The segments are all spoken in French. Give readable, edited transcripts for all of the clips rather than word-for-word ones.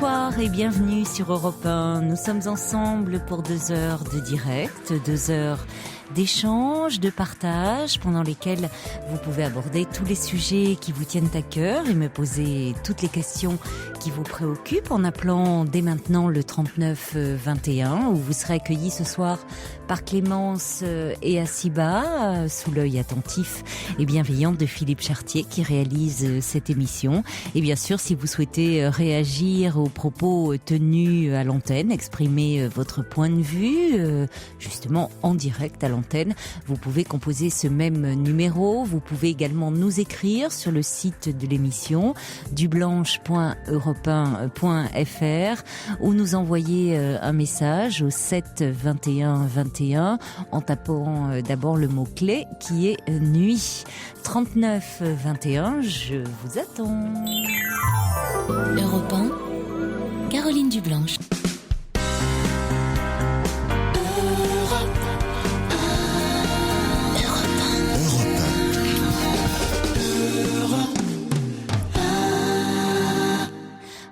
Bonsoir et bienvenue sur Europe 1. Nous sommes ensemble pour 2 heures de direct, 2 heures d'échange, de partage, pendant lesquels vous pouvez aborder tous les sujets qui vous tiennent à cœur et me poser toutes les questions qui vous préoccupent en appelant dès maintenant le 39 21, où vous serez accueillis ce soir par Clémence et Assiba, sous l'œil attentif et bienveillant de Philippe Chartier qui réalise cette émission. Et bien sûr, si vous souhaitez réagir aux propos tenus à l'antenne, exprimer votre point de vue, justement en direct à l'antenne, vous pouvez composer ce même numéro. Vous pouvez également nous écrire sur le site de l'émission dublanche.europe1.fr ou nous envoyer un message au 7 21 21 en tapant d'abord le mot-clé qui est nuit. 39 21, je vous attends. Europe 1, Caroline Dublanche.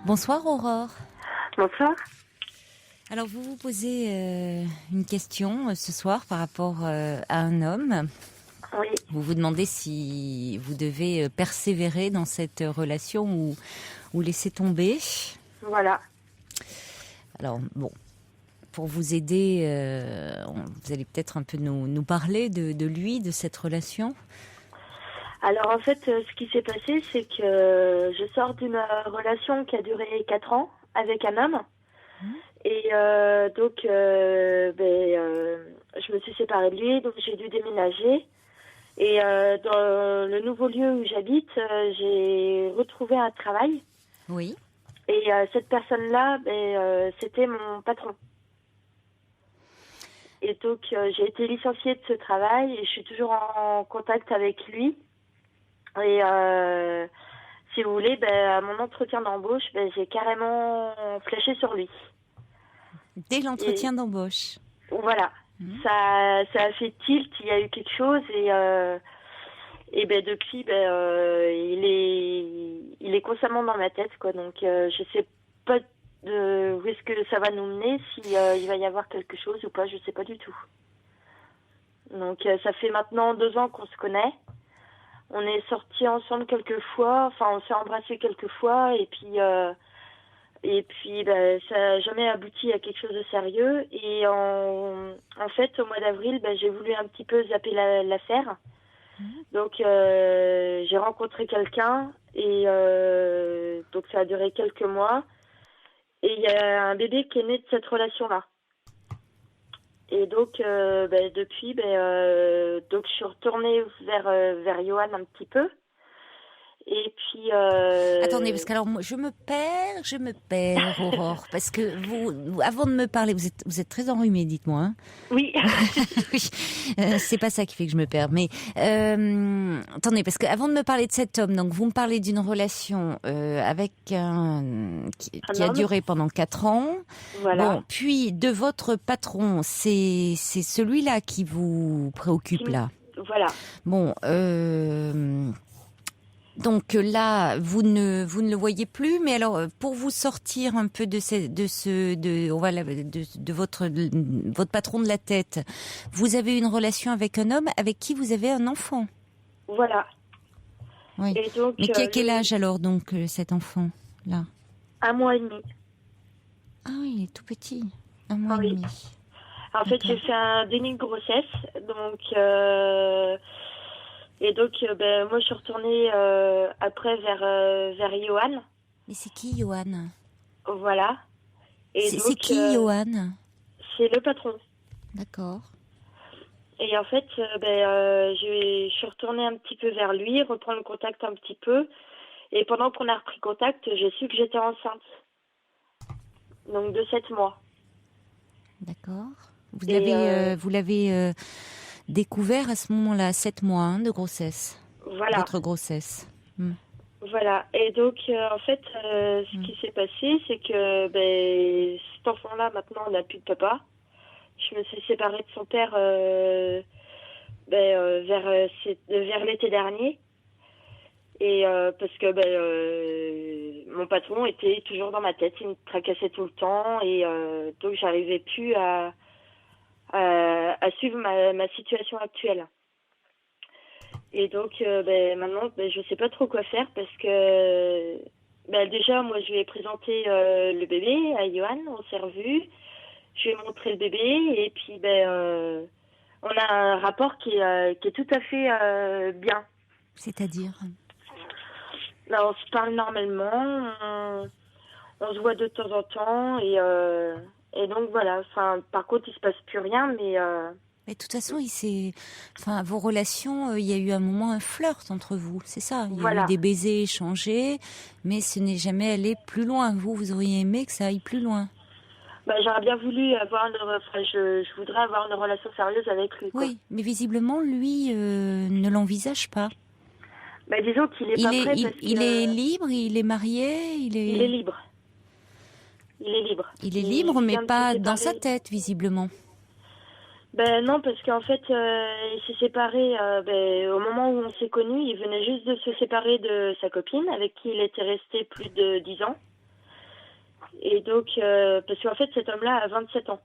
Bonsoir Aurore. Bonsoir. Alors vous vous posez une question ce soir par rapport à un homme. Oui. Vous vous demandez si vous devez persévérer dans cette relation ou laisser tomber. Voilà. Alors bon, pour vous aider, vous allez peut-être un peu nous parler de lui, de cette relation. Alors en fait, ce qui s'est passé, c'est que je sors d'une relation qui a duré 4 ans avec un homme. Et donc, je me suis séparée de lui, donc j'ai dû déménager. Et dans le nouveau lieu où j'habite, j'ai retrouvé un travail. Oui. Et cette personne-là, c'était mon patron. Et donc, j'ai été licenciée de ce travail et je suis toujours en contact avec lui. Et si vous voulez, à mon entretien d'embauche, j'ai carrément flashé sur lui. Dès l'entretien d'embauche. Voilà. Ça a fait tilt, il y a eu quelque chose et depuis, il est constamment dans ma tête, quoi. Donc, je sais pas où est-ce que ça va nous mener, si il va y avoir quelque chose ou pas, je sais pas du tout. Donc, ça fait maintenant 2 ans qu'on se connaît. On est sortis ensemble quelques fois, enfin on s'est embrassés quelques fois et puis ça n'a jamais abouti à quelque chose de sérieux. Et en fait au mois d'avril, j'ai voulu un petit peu zapper l'affaire. Donc j'ai rencontré quelqu'un et donc ça a duré quelques mois. Et il y a un bébé qui est né de cette relation-là. Et donc, depuis, donc je suis retournée vers Johan un petit peu. Et puis... Attendez, parce que alors moi, je me perds, Aurore, parce que vous, avant de me parler, vous êtes très enrhumée, dites-moi. Hein. Oui. Oui, c'est pas ça qui fait que je me perds. Mais attendez, parce que avant de me parler de cet homme, donc vous me parlez d'une relation avec qui a duré pendant 4 ans. Voilà. Bon, puis de votre patron, c'est celui-là qui vous préoccupe là. Voilà. Bon. Donc là, vous ne le voyez plus, mais alors pour vous sortir un peu de votre patron de la tête, vous avez une relation avec un homme avec qui vous avez un enfant. Voilà. Oui. Et donc, mais qui a quel âge alors donc cet enfant là? 1 mois et demi. Ah oui, il est tout petit. 1 mois et demi. En fait, j'ai fait un déni de grossesse, donc. Et donc, moi, je suis retournée après vers Johan. Mais c'est qui, Johan? Voilà. C'est qui, Johan? C'est le patron. D'accord. Et en fait, je suis retournée un petit peu vers lui, reprendre le contact un petit peu. Et pendant qu'on a repris contact, j'ai su que j'étais enceinte. Donc, de 7 mois. D'accord. Vous l'avez découvert à ce moment-là, 7 mois de grossesse. Voilà. Votre grossesse. Voilà. Et donc, en fait, ce qui s'est passé, c'est que cet enfant-là, maintenant, n'a plus de papa. Je me suis séparée de son père vers l'été dernier. Et parce que mon patron était toujours dans ma tête. Il me tracassait tout le temps et donc j'arrivais plus à suivre ma situation actuelle. Et donc maintenant, je sais pas trop quoi faire parce que déjà, moi, je lui ai présenté le bébé à Johan, on s'est revus. Je lui ai montré le bébé et puis on a un rapport qui est tout à fait bien. C'est-à-dire? Là, on se parle normalement, on se voit de temps en temps et donc voilà. Enfin, par contre, il se passe plus rien, mais de toute façon, vos relations, il y a eu un moment un flirt entre vous, c'est ça. Il y a eu des baisers échangés, mais ce n'est jamais allé plus loin. Vous auriez aimé que ça aille plus loin. J'aurais bien voulu avoir je voudrais avoir une relation sérieuse avec lui. Quoi. Oui, mais visiblement, lui ne l'envisage pas. Disons qu'il est pas prêt parce il est libre, il est marié, il est libre. Il est libre. Il est libre, mais pas dans sa tête, visiblement. Non, parce qu'en fait, il s'est séparé au moment où on s'est connus. Il venait juste de se séparer de sa copine, avec qui il était resté plus de 10 ans. Et donc, parce qu'en fait, cet homme-là a 27 ans.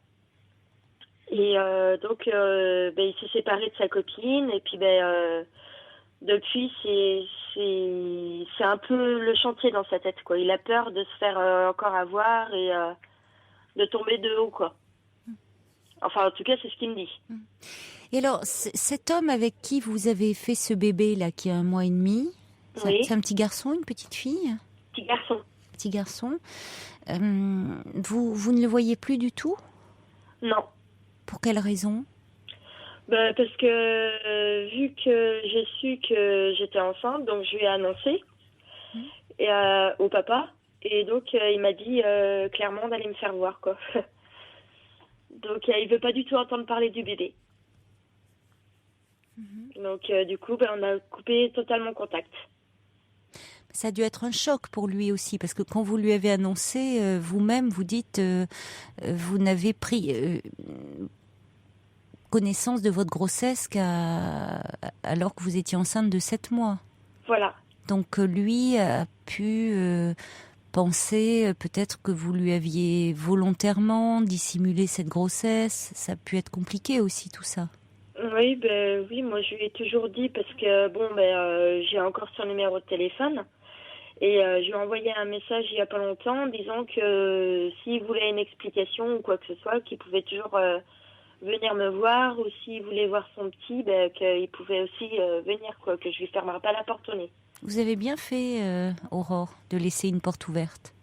Et donc, il s'est séparé de sa copine. Et puis, depuis, c'est un peu le chantier dans sa tête, quoi. Il a peur de se faire encore avoir et de tomber de haut, quoi. Enfin, en tout cas, c'est ce qu'il me dit. Et alors, cet homme avec qui vous avez fait ce bébé-là, qui a 1 mois et demi, c'est un petit garçon, une petite fille? Petit garçon. Petit garçon. Vous ne le voyez plus du tout? Non. Pour quelle raison? Parce que vu que j'ai su que j'étais enceinte, donc je lui ai annoncé au papa. Et donc, il m'a dit clairement d'aller me faire voir, quoi. Donc, il veut pas du tout entendre parler du bébé. Donc, du coup, on a coupé totalement contact. Ça a dû être un choc pour lui aussi, parce que quand vous lui avez annoncé, vous-même, vous dites, vous n'avez pris connaissance de votre grossesse alors que vous étiez enceinte de 7 mois. Voilà. Donc, lui a pu penser peut-être que vous lui aviez volontairement dissimulé cette grossesse. Ça a pu être compliqué aussi, tout ça. Oui, oui, moi je lui ai toujours dit parce que j'ai encore son numéro de téléphone et je lui ai envoyé un message il y a pas longtemps disant que s'il voulait une explication ou quoi que ce soit, qu'il pouvait toujours venir me voir, ou s'il voulait voir son petit, qu'il pouvait aussi venir, quoi, que je lui fermerais pas la porte au nez. Vous avez bien fait, Aurore, de laisser une porte ouverte.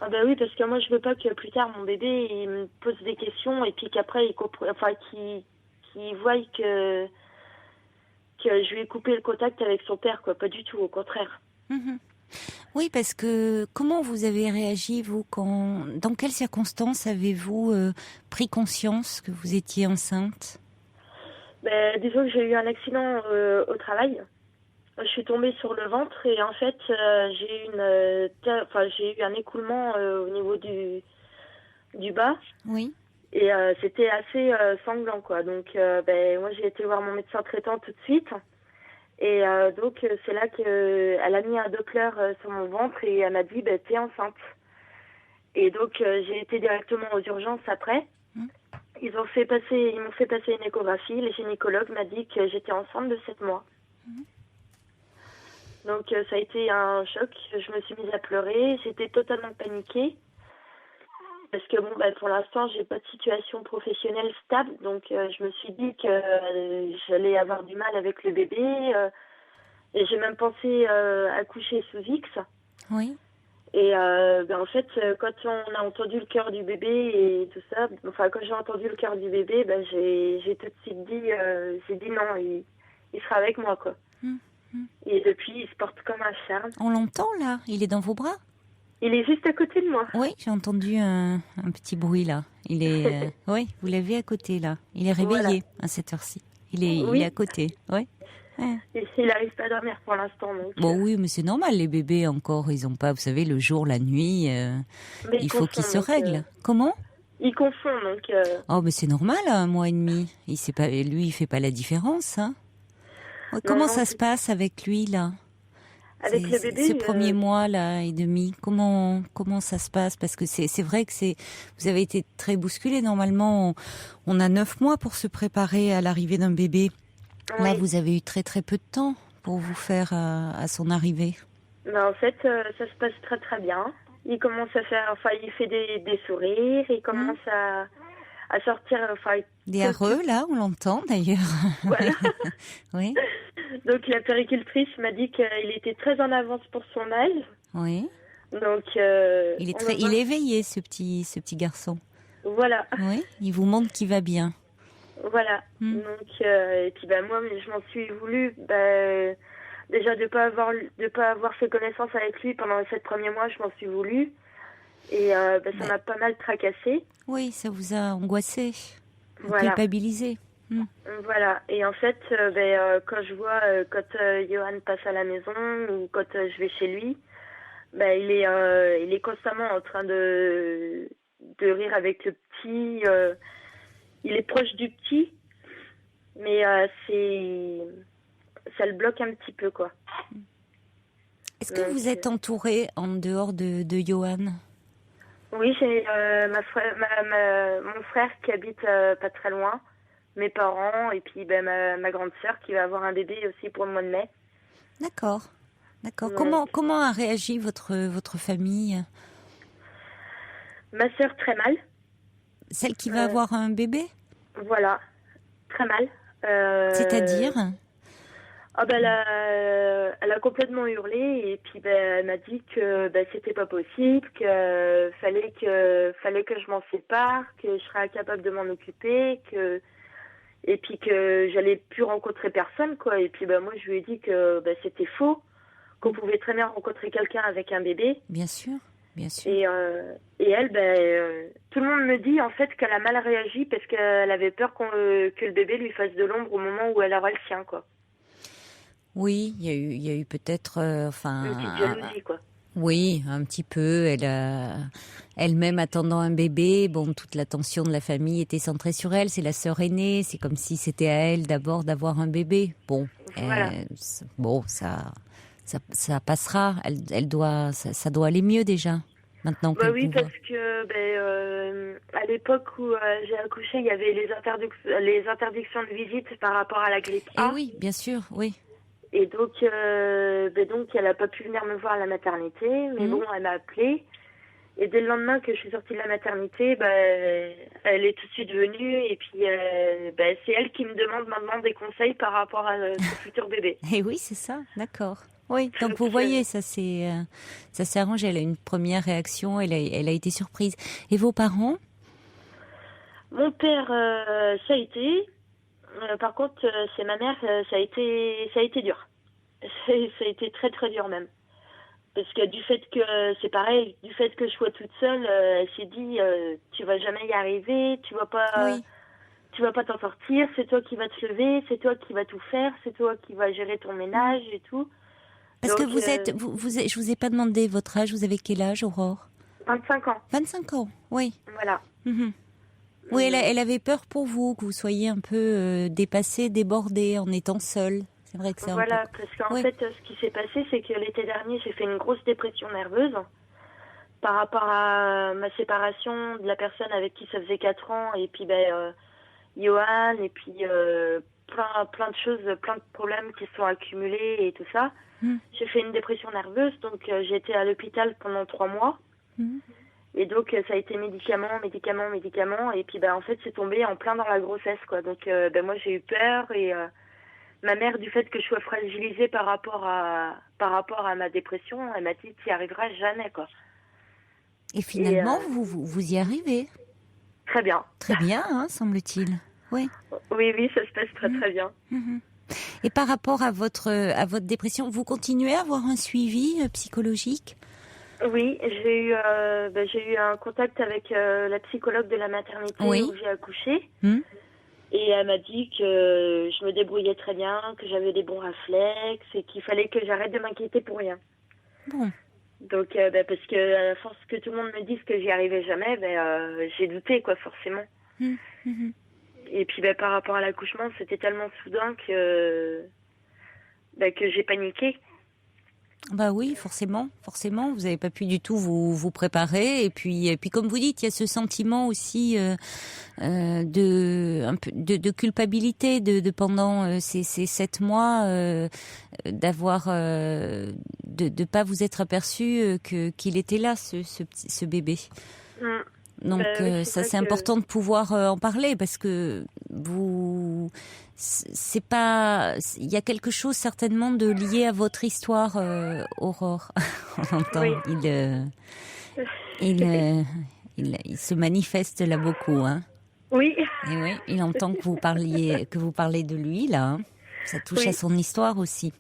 Ah oui, parce que moi je veux pas que plus tard mon bébé il me pose des questions et puis qu'après qu'il voie que je lui ai coupé le contact avec son père, quoi. Pas du tout, au contraire. Oui, parce que comment vous avez réagi, vous, dans quelles circonstances avez-vous pris conscience que vous étiez enceinte? Disons que j'ai eu un accident au travail. Je suis tombée sur le ventre et en fait j'ai eu un écoulement au niveau du bas. Oui. Et c'était assez sanglant, quoi. Donc moi j'ai été voir mon médecin traitant tout de suite. Et donc c'est là qu'elle a mis un Doppler sur mon ventre et elle m'a dit t'es enceinte. Et donc j'ai été directement aux urgences après. Ils m'ont fait passer une échographie. Le gynécologue m'a dit que j'étais enceinte de 7 mois. Donc ça a été un choc. Je me suis mise à pleurer. J'étais totalement paniquée. Parce que pour l'instant, j'ai pas de situation professionnelle stable. Donc je me suis dit que j'allais avoir du mal avec le bébé. Et j'ai même pensé accoucher sous X. Oui. Et en fait, quand on a entendu le cœur du bébé et tout ça, quand j'ai entendu le cœur du bébé, j'ai tout de suite dit, j'ai dit non, il sera avec moi, quoi. Et depuis, il se porte comme un charme. On l'entend là? Il est dans vos bras? Il est juste à côté de moi. Oui, j'ai entendu un petit bruit là. Il est, oui, vous l'avez à côté là. Il est réveillé à cette heure-ci. Il est à côté, oui. Il n'arrive pas à dormir pour l'instant. Donc, oui, mais c'est normal, les bébés encore, ils n'ont pas, vous savez, le jour, la nuit, il faut qu'ils se règlent. Comment? Il confond, donc... Oh, mais c'est normal, 1 mois et demi. Lui, il fait pas la différence, hein. Comment ça se passe avec lui, là? Avec le bébé, ces premiers mois là et demi, comment ça se passe? Parce que c'est vrai que vous avez été très bousculé. Normalement, on a 9 mois pour se préparer à l'arrivée d'un bébé. oui. Là, vous avez eu très très peu de temps pour vous faire à son arrivée. Ben, en fait, ça se passe très très bien. Il commence à faire, enfin, il fait des sourires, il commence à sortir, enfin. Des hareux, là, on l'entend d'ailleurs. Voilà. Oui. Donc la péricultrice m'a dit qu'il était très en avance pour son âge. Oui. Donc Il est éveillé, ce petit garçon. Voilà. Oui. Il vous montre qu'il va bien. Voilà. Donc et puis moi, je m'en suis voulu. Déjà de pas avoir fait connaissance avec lui pendant les 7 premiers mois, je m'en suis voulu. Et ça m'a pas mal tracassée. Oui, ça vous a angoissé, Voilà. culpabilisé. Voilà. Et en fait, quand je vois quand Johan passe à la maison ou quand je vais chez lui, il est constamment en train de rire avec le petit. Il est proche du petit, mais ça le bloque un petit peu, quoi. Est-ce que vous êtes entouré en dehors de Johan? Oui, j'ai mon frère qui habite pas très loin, mes parents et puis ma grande sœur qui va avoir un bébé aussi pour le mois de mai. D'accord. Donc, Comment a réagi votre famille? Ma sœur très mal. Celle qui va avoir un bébé? Voilà, très mal. C'est-à-dire? Elle a complètement hurlé et puis elle m'a dit que c'était pas possible, que fallait que je m'en sépare, que je serais incapable de m'en occuper, et puis que j'allais plus rencontrer personne, quoi. Et puis moi je lui ai dit que c'était faux, qu'on pouvait très bien rencontrer quelqu'un avec un bébé. Bien sûr, bien sûr. Et elle, tout le monde me dit en fait qu'elle a mal réagi parce qu'elle avait peur que le bébé lui fasse de l'ombre au moment où elle aura le sien, quoi. Oui, il y a eu peut-être, Une petite jalousie, quoi. Oui, un petit peu. Elle-même attendant un bébé, toute l'attention de la famille était centrée sur elle. C'est la sœur aînée, c'est comme si c'était à elle d'abord d'avoir un bébé. Voilà. Ça passera. Ça doit aller mieux déjà. Maintenant que oui, parce que à l'époque où j'ai accouché, il y avait les interdictions de visite par rapport à la grippe A. Eh oui, bien sûr, oui. Et donc elle a pas pu venir me voir à la maternité, mais elle m'a appelée. Et dès le lendemain que je suis sortie de la maternité, elle est tout de suite venue et puis c'est elle qui me demande maintenant des conseils par rapport à son futur bébé. Eh oui, c'est ça, d'accord. Oui, donc vous voyez, ça s'est arrangé. Elle a une première réaction, elle a été surprise. Et vos parents? Mon père, ça a été. Par contre, c'est ma mère, ça a été dur. Ça a été très très dur même. Parce que du fait que c'est pareil, du fait que je sois toute seule, elle s'est dit tu vas jamais y arriver, tu vas pas t'en sortir, c'est toi qui vas te lever, c'est toi qui vas tout faire, c'est toi qui vas gérer ton ménage et tout. Parce donc, que je vous ai pas demandé votre âge, vous avez quel âge, Aurore? 25 ans. 25 ans, oui. Voilà. Oui, elle avait peur pour vous, que vous soyez un peu dépassée, débordée en étant seule. C'est vrai que c'est voilà, parce qu'en fait, ce qui s'est passé, c'est que l'été dernier, j'ai fait une grosse dépression nerveuse par rapport à ma séparation de la personne avec qui ça faisait 4 ans, et puis Johan, et puis plein de choses, plein de problèmes qui se sont accumulés et tout ça. J'ai fait une dépression nerveuse, donc j'ai été à l'hôpital pendant 3 mois. Et donc ça a été médicaments, et puis en fait c'est tombé en plein dans la grossesse, quoi. Donc moi j'ai eu peur, et ma mère, du fait que je sois fragilisée par rapport à ma dépression, elle m'a dit tu y arriveras jamais, quoi. Et finalement vous y arrivez. Très bien. Très bien, hein, semble-t-il. Oui. Oui, ça se passe très très bien. Et par rapport à votre dépression, vous continuez à avoir un suivi psychologique? Oui, j'ai eu un contact avec la psychologue de la maternité où j'ai accouché. Et elle m'a dit que je me débrouillais très bien, que j'avais des bons réflexes et qu'il fallait que j'arrête de m'inquiéter pour rien. Bon. Donc, parce que à force que tout le monde me dise que j'y arrivais jamais, j'ai douté, quoi, forcément. Et puis par rapport à l'accouchement, c'était tellement soudain que j'ai paniqué. Bah oui, forcément. Vous n'avez pas pu du tout vous préparer. Et puis, comme vous dites, il y a ce sentiment aussi de culpabilité de pendant ces 7 mois d'avoir de pas vous être aperçu qu'il était là, ce bébé. Donc Oui, ça c'est important de pouvoir en parler parce que c'est pas, il y a quelque chose certainement de lié à votre histoire, Aurore. On entend, Oui. il se manifeste là beaucoup, hein. Oui. Et oui, il entend que vous parlez de lui là, hein. Ça touche à son histoire aussi.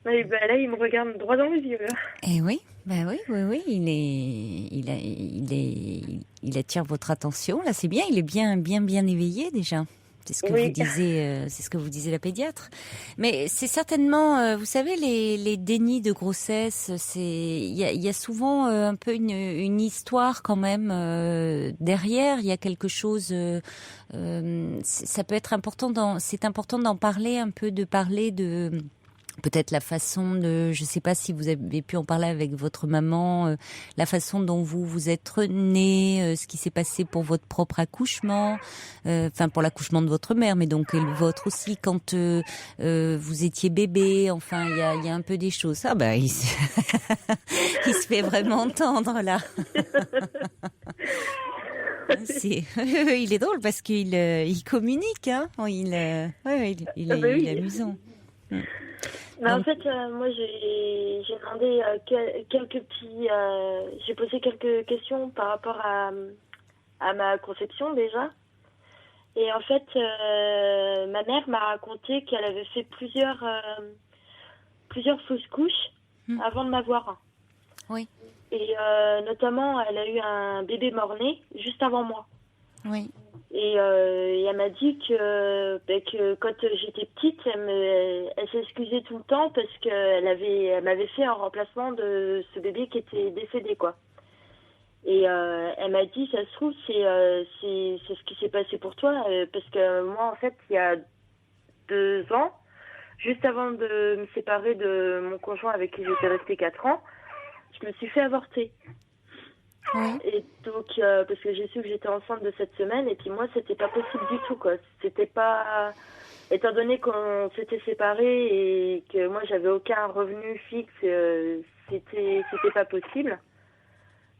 Oui, là, il me regarde droit dans les yeux. Là. Et oui, oui, il attire votre attention. Là, c'est bien, il est bien éveillé déjà. C'est ce que vous disiez, c'est ce que vous disait la pédiatre. Mais c'est certainement, vous savez, les dénis de grossesse, il y a souvent un peu une histoire quand même derrière. Il y a quelque chose. Ça peut être important. C'est important d'en parler un peu, de parler de. Peut-être la façon de, je sais pas si vous avez pu en parler avec votre maman, la façon dont vous êtes né, ce qui s'est passé pour votre propre accouchement, enfin pour l'accouchement de votre mère, mais donc et le vôtre aussi quand vous étiez bébé. Enfin, il y a un peu des choses. Ah ben, il se fait vraiment entendre là. Il est drôle parce qu'il communique, hein. Il est amusant. Mais en fait, moi, j'ai demandé quelques petits... j'ai posé quelques questions par rapport à ma conception, déjà. Et en fait, ma mère m'a raconté qu'elle avait fait plusieurs fausses couches avant de m'avoir. Oui. Et notamment, elle a eu un bébé mort-né juste avant moi. Oui. Et elle m'a dit que quand j'étais petite, elle s'excusait tout le temps parce qu'elle m'avait fait un remplacement de ce bébé qui était décédé, quoi. Et elle m'a dit, ça se trouve, c'est ce qui s'est passé pour toi, parce que moi, en fait, il y a 2 ans, juste avant de me séparer de mon conjoint avec qui j'étais restée 4 ans, je me suis fait avorter. Oui. Et donc, parce que j'ai su que j'étais enceinte de cette semaine, et puis moi, c'était pas possible du tout, quoi. C'était pas... Étant donné qu'on s'était séparés et que moi, j'avais aucun revenu fixe, c'était pas possible.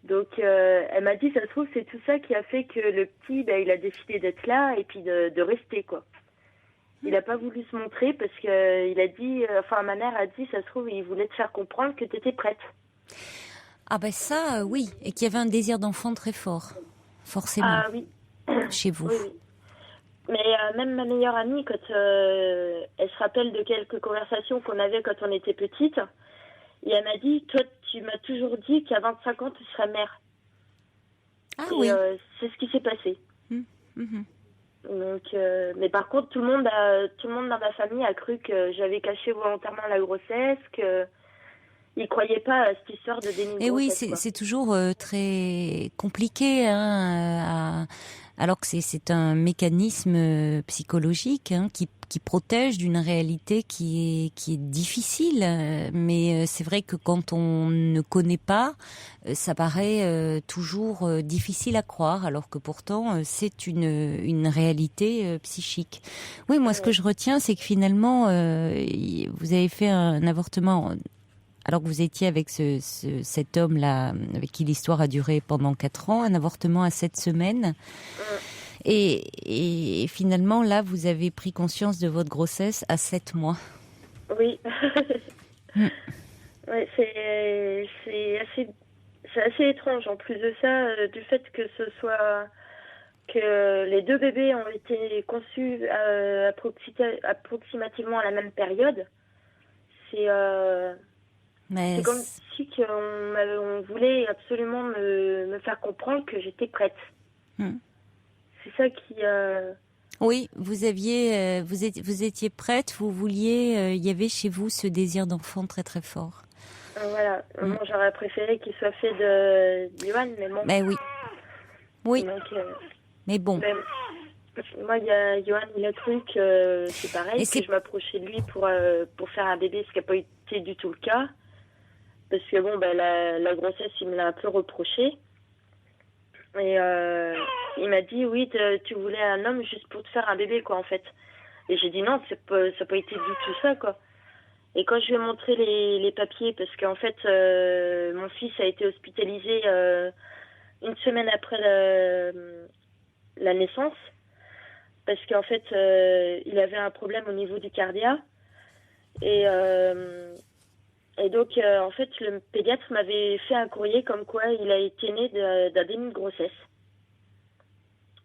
Donc, elle m'a dit, ça se trouve, c'est tout ça qui a fait que le petit, il a décidé d'être là et puis de rester, quoi. Il a pas voulu se montrer parce que il a dit... Enfin, ma mère a dit, ça se trouve, il voulait te faire comprendre que t'étais prête. Ah ben ça, oui, et qu'il y avait un désir d'enfant très fort, forcément. Ah oui. Chez vous. Oui, oui. Mais même ma meilleure amie, quand elle se rappelle de quelques conversations qu'on avait quand on était petite, et elle m'a dit, toi, tu m'as toujours dit qu'à 25 ans, tu serais mère. Ah et, oui. c'est ce qui s'est passé. Mhm. Donc, mais par contre, tout le monde dans ma famille a cru que j'avais caché volontairement la grossesse, que ils croyaient pas à cette histoire de déni de Et oui, grossesse, c'est toujours très compliqué, hein, alors que c'est un mécanisme psychologique, hein, qui protège d'une réalité qui est difficile. Mais c'est vrai que quand on ne connaît pas, ça paraît toujours difficile à croire, alors que pourtant c'est une réalité psychique. Oui, moi ce que je retiens, c'est que finalement vous avez fait un avortement. Alors que vous étiez avec cet homme-là, avec qui l'histoire a duré pendant 4 ans, un avortement à 7 semaines. Et finalement, là, vous avez pris conscience de votre grossesse à 7 mois. Oui. Ouais, c'est assez étrange. En plus de ça, du fait que que les 2 bébés ont été conçus approximativement à la même période, c'est comme si on voulait absolument me faire comprendre que j'étais prête. C'est ça qui... Oui, vous étiez prête, vous vouliez, il y avait chez vous ce désir d'enfant très très fort. Voilà, moi j'aurais préféré qu'il soit fait de Johan, mais bon. Mais oui. Oui. Donc, mais bon. Moi, il y a Johan, il a cru que c'est pareil, que je m'approchais de lui pour faire un bébé, ce qui n'a pas été du tout le cas. parce que bon, la grossesse, il me l'a un peu reproché. Et il m'a dit, oui, tu voulais un homme juste pour te faire un bébé, quoi, en fait. Et j'ai dit non, ça n'a pas été du tout ça, quoi. Et quand je lui ai montré les papiers, parce qu'en fait, mon fils a été hospitalisé une semaine après la naissance, parce qu'en fait, il avait un problème au niveau du cardia. Et donc, en fait, le pédiatre m'avait fait un courrier comme quoi il a été né d'un déni de grossesse.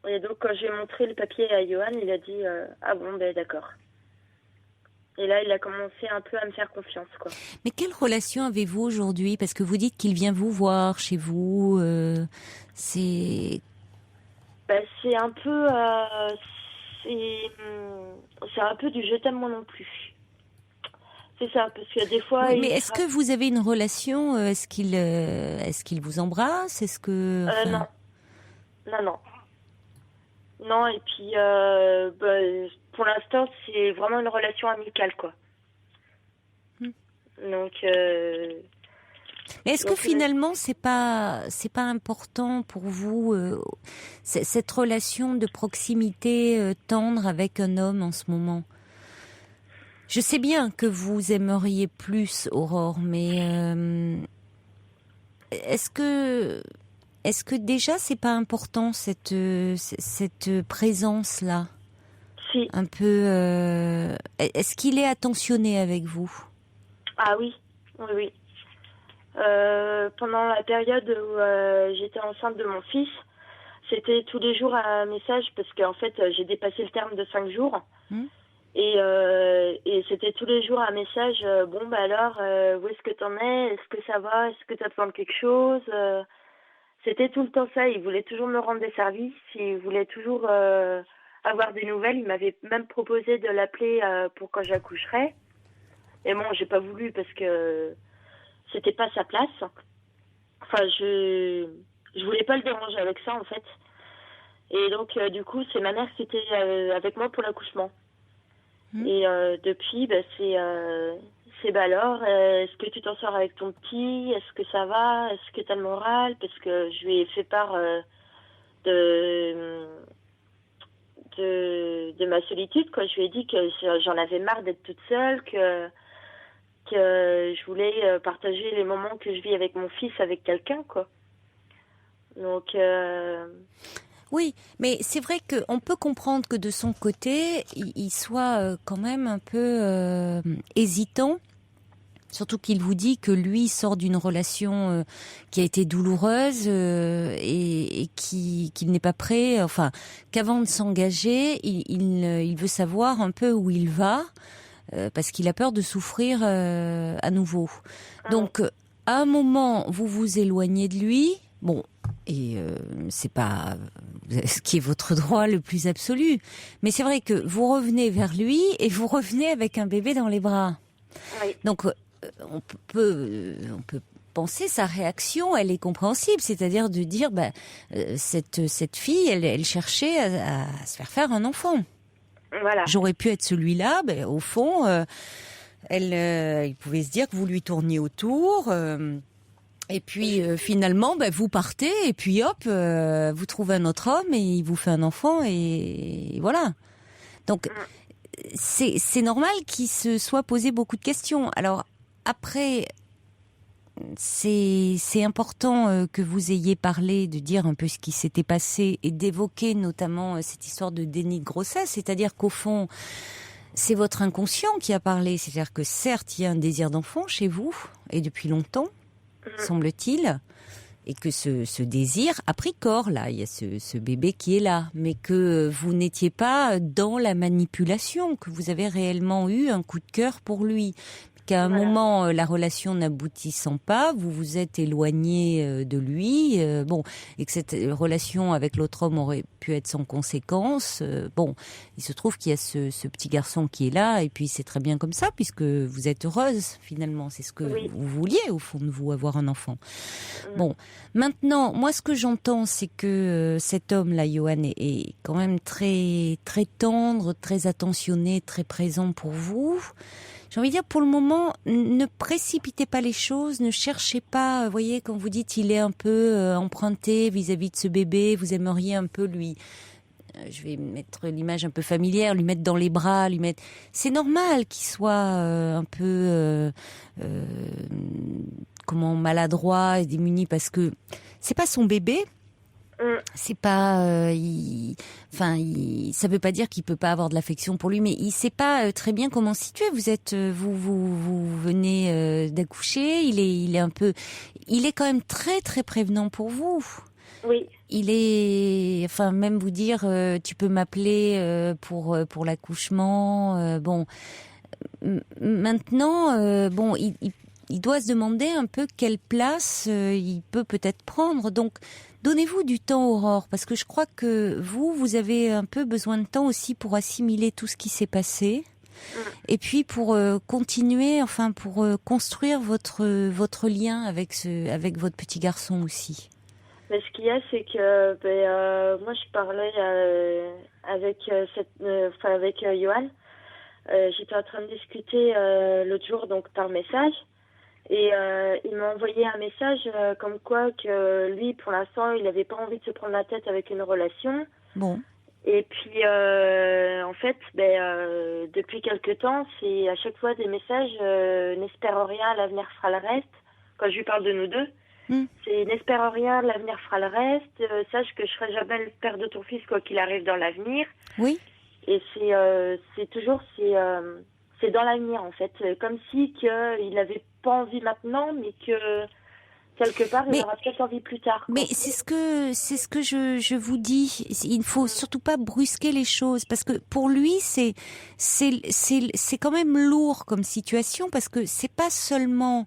Et donc, quand j'ai montré le papier à Johan, il a dit ah bon, ben d'accord. Et là, il a commencé un peu à me faire confiance, quoi. Mais quelle relation avez-vous aujourd'hui? Parce que vous dites qu'il vient vous voir chez vous. C'est un peu... c'est un peu du je t'aime moi non plus. C'est ça, parce que des fois... Oui, mais est-ce que vous avez une relation? Est-ce qu'il vous embrasse? Est-ce que... Non. Non. Non, et puis pour l'instant, c'est vraiment une relation amicale, quoi. Donc... Mais est-ce que finalement, c'est pas important pour vous cette relation de proximité tendre avec un homme en ce moment? Je sais bien que vous aimeriez plus, Aurore, mais est-ce que déjà c'est pas important cette présence-là? Si. Un peu. Est-ce qu'il est attentionné avec vous? Ah oui. Pendant la période où j'étais enceinte de mon fils, c'était tous les jours un message parce qu'en fait j'ai dépassé le terme de 5 jours. Et c'était tous les jours un message, bon bah alors, où est-ce que t'en es? Est-ce que ça va? Est-ce que t'as besoin de quelque chose? C'était tout le temps ça, il voulait toujours me rendre des services, il voulait toujours avoir des nouvelles. Il m'avait même proposé de l'appeler pour quand j'accoucherais. Et bon, j'ai pas voulu parce que c'était pas sa place. Enfin, je voulais pas le déranger avec ça, en fait. Et donc, du coup, c'est ma mère qui était avec moi pour l'accouchement. Et depuis, alors, est-ce que tu t'en sors avec ton petit? Est-ce que ça va? Est-ce que t'as le moral? Parce que je lui ai fait part de ma solitude, quoi. Je lui ai dit que j'en avais marre d'être toute seule, que je voulais partager les moments que je vis avec mon fils avec quelqu'un, quoi. Donc... Oui, mais c'est vrai qu'on peut comprendre que de son côté, il soit quand même un peu hésitant. Surtout qu'il vous dit que lui sort d'une relation qui a été douloureuse et qu'il n'est pas prêt, enfin, qu'avant de s'engager, il veut savoir un peu où il va parce qu'il a peur de souffrir à nouveau. Donc, à un moment, vous vous éloignez de lui. Bon, et c'est pas ce qui est votre droit le plus absolu, mais c'est vrai que vous revenez vers lui et vous revenez avec un bébé dans les bras. Oui. Donc on peut penser sa réaction, elle est compréhensible, c'est-à-dire de dire cette fille, elle cherchait à se faire un enfant. Voilà. J'aurais pu être celui-là, au fond, il pouvait se dire que vous lui tourniez autour. Et puis finalement, vous partez et puis hop, vous trouvez un autre homme et il vous fait un enfant et voilà. Donc c'est normal qu'il se soit posé beaucoup de questions. Alors après, c'est important que vous ayez parlé, de dire un peu ce qui s'était passé et d'évoquer notamment cette histoire de déni de grossesse. C'est-à-dire qu'au fond, c'est votre inconscient qui a parlé. C'est-à-dire que certes, il y a un désir d'enfant chez vous et depuis longtemps, semble-t-il, et que ce désir a pris corps, là, il y a ce bébé qui est là, mais que vous n'étiez pas dans la manipulation, que vous avez réellement eu un coup de cœur pour lui, qu'à un moment, la relation n'aboutissant pas, vous vous êtes éloigné de lui, et que cette relation avec l'autre homme aurait pu être sans conséquence. Il se trouve qu'il y a ce petit garçon qui est là, et puis c'est très bien comme ça, puisque vous êtes heureuse, finalement. C'est ce que vous vouliez, au fond de vous, avoir un enfant. Bon, maintenant, moi, ce que j'entends, c'est que cet homme-là, Johan, est quand même très, très tendre, très attentionné, très présent pour vous. j'ai envie de dire, pour le moment, ne précipitez pas les choses, ne cherchez pas, vous voyez, quand vous dites il est un peu emprunté vis-à-vis de ce bébé, vous aimeriez un peu lui, je vais mettre l'image un peu familière, lui mettre dans les bras, lui mettre... C'est normal qu'il soit un peu, maladroit et démuni, parce que c'est pas son bébé. C'est pas, ça veut pas dire qu'il peut pas avoir de l'affection pour lui, mais il sait pas très bien comment se situer. Vous venez d'accoucher, il est quand même très très prévenant pour vous. Oui. Il est, même vous dire, tu peux m'appeler pour l'accouchement. Maintenant, il doit se demander un peu quelle place il peut peut-être prendre. Donc, donnez-vous du temps, Aurore, parce que je crois que vous avez un peu besoin de temps aussi pour assimiler tout ce qui s'est passé. Et puis pour continuer, pour construire votre lien avec votre petit garçon aussi. Mais ce qu'il y a, c'est que moi, je parlais avec Johan. J'étais en train de discuter l'autre jour, donc par message. Et il m'a envoyé un message comme quoi que lui, pour l'instant, il n'avait pas envie de se prendre la tête avec une relation. Bon. Et puis, en fait, depuis quelque temps, c'est à chaque fois des messages n'espère rien, l'avenir fera le reste. Quand je lui parle de nous deux, c'est n'espère rien, l'avenir fera le reste. Sache que je serai jamais le père de ton fils, quoi qu'il arrive dans l'avenir. Oui. Et c'est toujours c'est dans l'avenir, en fait, comme si qu'il n'avait pas envie maintenant, mais que quelque part il aura peut-être envie plus tard, quoi. Mais c'est ce que je vous dis. Il ne faut surtout pas brusquer les choses, parce que pour lui c'est quand même lourd comme situation, parce que c'est pas seulement.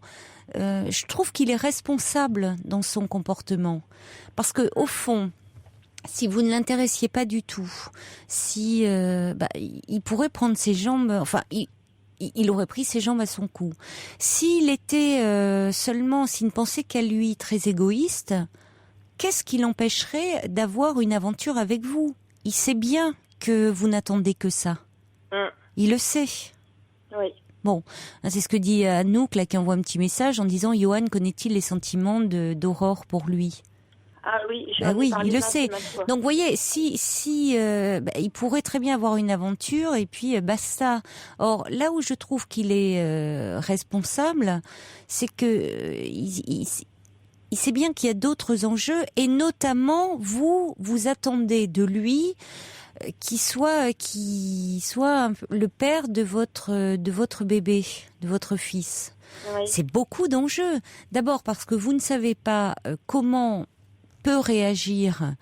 Je trouve qu'il est responsable dans son comportement, parce que au fond, si vous ne l'intéressiez pas du tout, si il pourrait prendre ses jambes, il aurait pris ses jambes à son cou. S'il était s'il ne pensait qu'à lui, très égoïste, qu'est-ce qui l'empêcherait d'avoir une aventure avec vous? Il sait bien que vous n'attendez que ça. Il le sait. Oui. Bon, c'est ce que dit Anouk, là, qui envoie un petit message en disant « Johan connaît-il les sentiments d'Aurore pour lui ?» Ah oui, oui, il le sait. Donc, vous voyez, il pourrait très bien avoir une aventure et puis basta. Or, là où je trouve qu'il est responsable, c'est que il sait bien qu'il y a d'autres enjeux, et notamment vous attendez de lui qu'il soit le père de votre bébé, de votre fils. Oui. C'est beaucoup d'enjeux. D'abord parce que vous ne savez pas comment peut réagir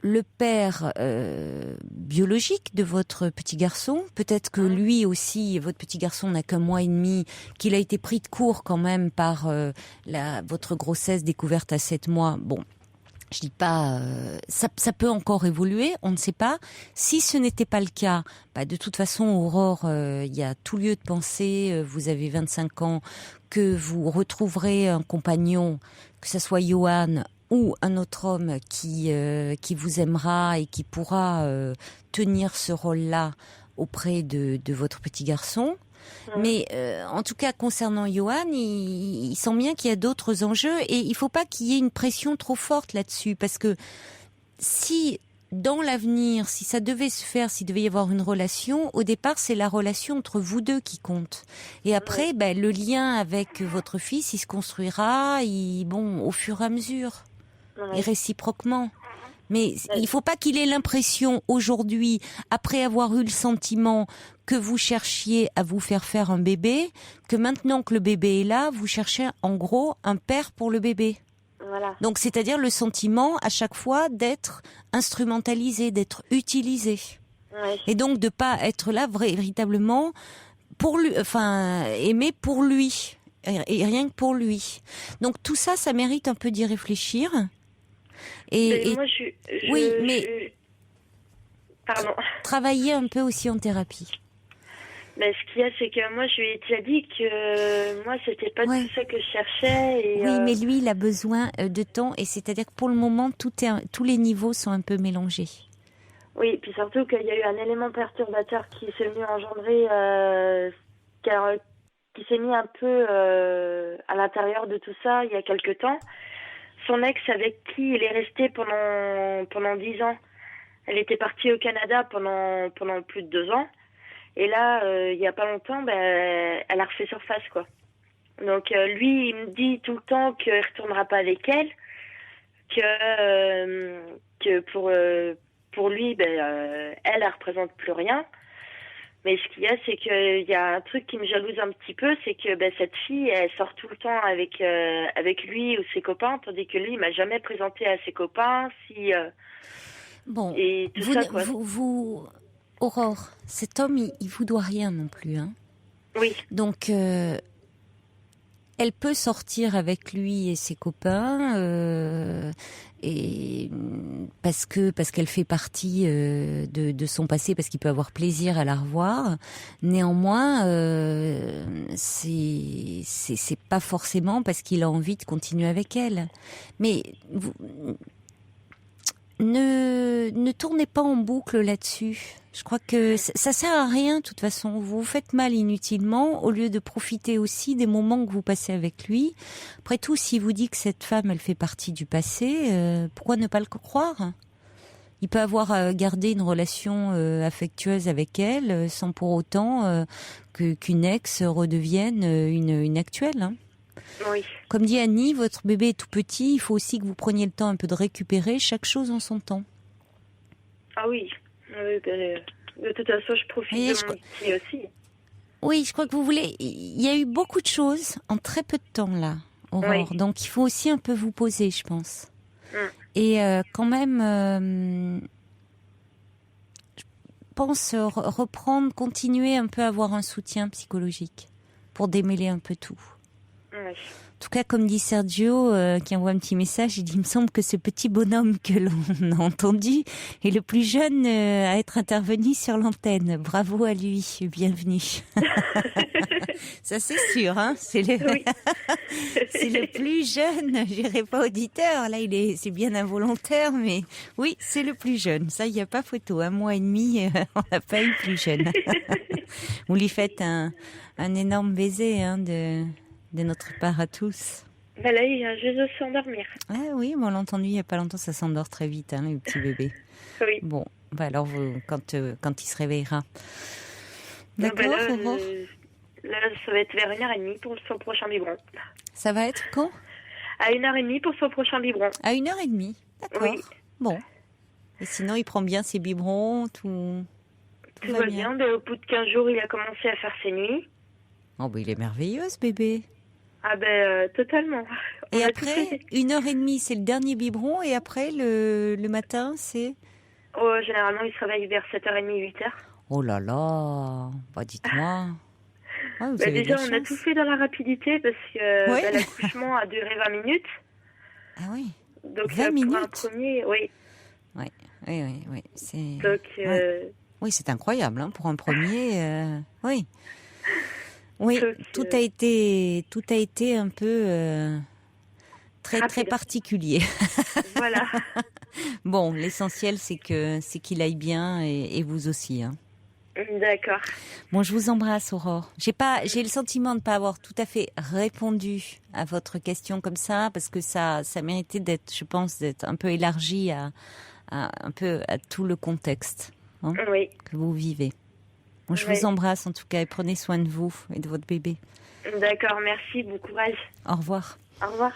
le père biologique de votre petit garçon. Peut-être que lui aussi, votre petit garçon n'a qu'un mois et demi, qu'il a été pris de court quand même par votre grossesse découverte à 7 mois. Bon, je dis pas, ça peut encore évoluer, on ne sait pas. Si ce n'était pas le cas, de toute façon, Aurore, il y a tout lieu de penser, vous avez 25 ans, que vous retrouverez un compagnon, que ce soit Johan ou un autre homme qui vous aimera et qui pourra tenir ce rôle-là auprès de votre petit garçon. Mais en tout cas, concernant Johan, il sent bien qu'il y a d'autres enjeux, et il ne faut pas qu'il y ait une pression trop forte là-dessus, parce que si dans l'avenir, si ça devait se faire, s'il devait y avoir une relation, au départ, c'est la relation entre vous deux qui compte. Et après, le lien avec votre fils, il se construira au fur et à mesure, et réciproquement. Mais il ne faut pas qu'il ait l'impression aujourd'hui, après avoir eu le sentiment que vous cherchiez à vous faire un bébé, que maintenant que le bébé est là, vous cherchez en gros un père pour le bébé. Voilà. Donc c'est-à-dire le sentiment à chaque fois d'être instrumentalisé, d'être utilisé. Oui. Et donc de pas être là véritablement pour lui, aimé pour lui, et rien que pour lui. Donc tout ça, ça mérite un peu d'y réfléchir. Et moi, pardon. Travailler un peu aussi en thérapie. Mais ce qu'il y a, c'est que moi, je lui ai déjà dit que moi, c'était pas tout ça que je cherchais. Et oui, mais lui, il a besoin de temps, et c'est-à-dire que pour le moment, tous les niveaux sont un peu mélangés. Oui, puis surtout qu'il y a eu un élément perturbateur qui s'est venu engendrer qui s'est mis un peu à l'intérieur de tout ça il y a quelque temps. Son ex avec qui il est resté pendant 10 ans. Elle était partie au Canada pendant plus de 2 ans. Et là, il y a pas longtemps, elle a refait surface, quoi. Donc lui, il me dit tout le temps qu'il retournera pas avec elle, que pour lui, elle représente plus rien. Mais ce qu'il y a, c'est qu'il y a un truc qui me jalouse un petit peu, c'est que cette fille, elle sort tout le temps avec lui ou ses copains, tandis que lui, il m'a jamais présenté à ses copains. Bon, et tout ça, quoi. Aurore, cet homme, il vous doit rien non plus, hein. Oui. Donc, elle peut sortir avec lui et ses copains, et parce qu'elle fait partie de son passé, parce qu'il peut avoir plaisir à la revoir. Néanmoins, c'est pas forcément parce qu'il a envie de continuer avec elle. Mais ne tournez pas en boucle là-dessus. Je crois que ça sert à rien, de toute façon. Vous vous faites mal inutilement, au lieu de profiter aussi des moments que vous passez avec lui. Après tout, s'il vous dit que cette femme, elle fait partie du passé, pourquoi ne pas le croire ? Il peut avoir gardé une relation affectueuse avec elle, sans pour autant qu'une ex redevienne une actuelle, hein. Oui. Comme dit Annie, votre bébé est tout petit, il faut aussi que vous preniez le temps un peu de récupérer chaque chose en son temps. Ah oui. De toute façon, je profite de mon petit aussi. Oui, je crois que vous voulez... Il y a eu beaucoup de choses en très peu de temps, là, Aurore. Oui. Donc, il faut aussi un peu vous poser, je pense. Et quand même, je pense reprendre, continuer un peu à avoir un soutien psychologique pour démêler un peu tout. Oui. En tout cas, comme dit Sergio, qui envoie un petit message, il dit, il me semble que ce petit bonhomme que l'on a entendu est le plus jeune à être intervenu sur l'antenne. Bravo à lui, bienvenue. Ça c'est sûr, hein. C'est le, c'est le plus jeune, je dirais pas auditeur. Là, c'est bien involontaire, mais oui, c'est le plus jeune. Ça, il n'y a pas photo. 1 mois et demi, on n'a pas eu plus jeune. Vous lui faites un énorme baiser, hein, de notre part à tous. Là, il vient juste de s'endormir. Ah oui, on l'a entendu il n'y a pas longtemps, ça s'endort très vite, hein, le petit bébé. Oui. Bon, alors quand il se réveillera. D'accord, Aurore. Là, ça va être vers 1h30 pour son prochain biberon. Ça va être quand ? À 1h30 pour son prochain biberon. À 1h30, d'accord. Oui. Bon. Et sinon, il prend bien ses biberons, tout va bien. Au bout de 15 jours, il a commencé à faire ses nuits. Oh, il est merveilleux, ce bébé. Ah totalement. Et après, 1h30, c'est le dernier biberon, et après, le matin, c'est... Oh, généralement, il se réveille vers 7h30, 8h. Oh là là, dites-moi. Ah, déjà, on a tout fait dans la rapidité, parce que l'accouchement a duré 20 minutes. Ah oui. Donc, 20 minutes. Pour un premier, oui. Oui. C'est... Donc, oui, c'est incroyable, hein, pour un premier, oui. Oui, donc, tout a été un peu très particulier. Voilà. Bon, l'essentiel c'est qu'il aille bien et vous aussi, hein. D'accord. Bon, je vous embrasse, Aurore. J'ai le sentiment de ne pas avoir tout à fait répondu à votre question comme ça, parce que ça méritait d'être, je pense, d'être un peu élargi à un peu à tout le contexte, hein, que vous vivez. Bon, je vous embrasse en tout cas et prenez soin de vous et de votre bébé. D'accord, merci, bon courage. Au revoir. Au revoir.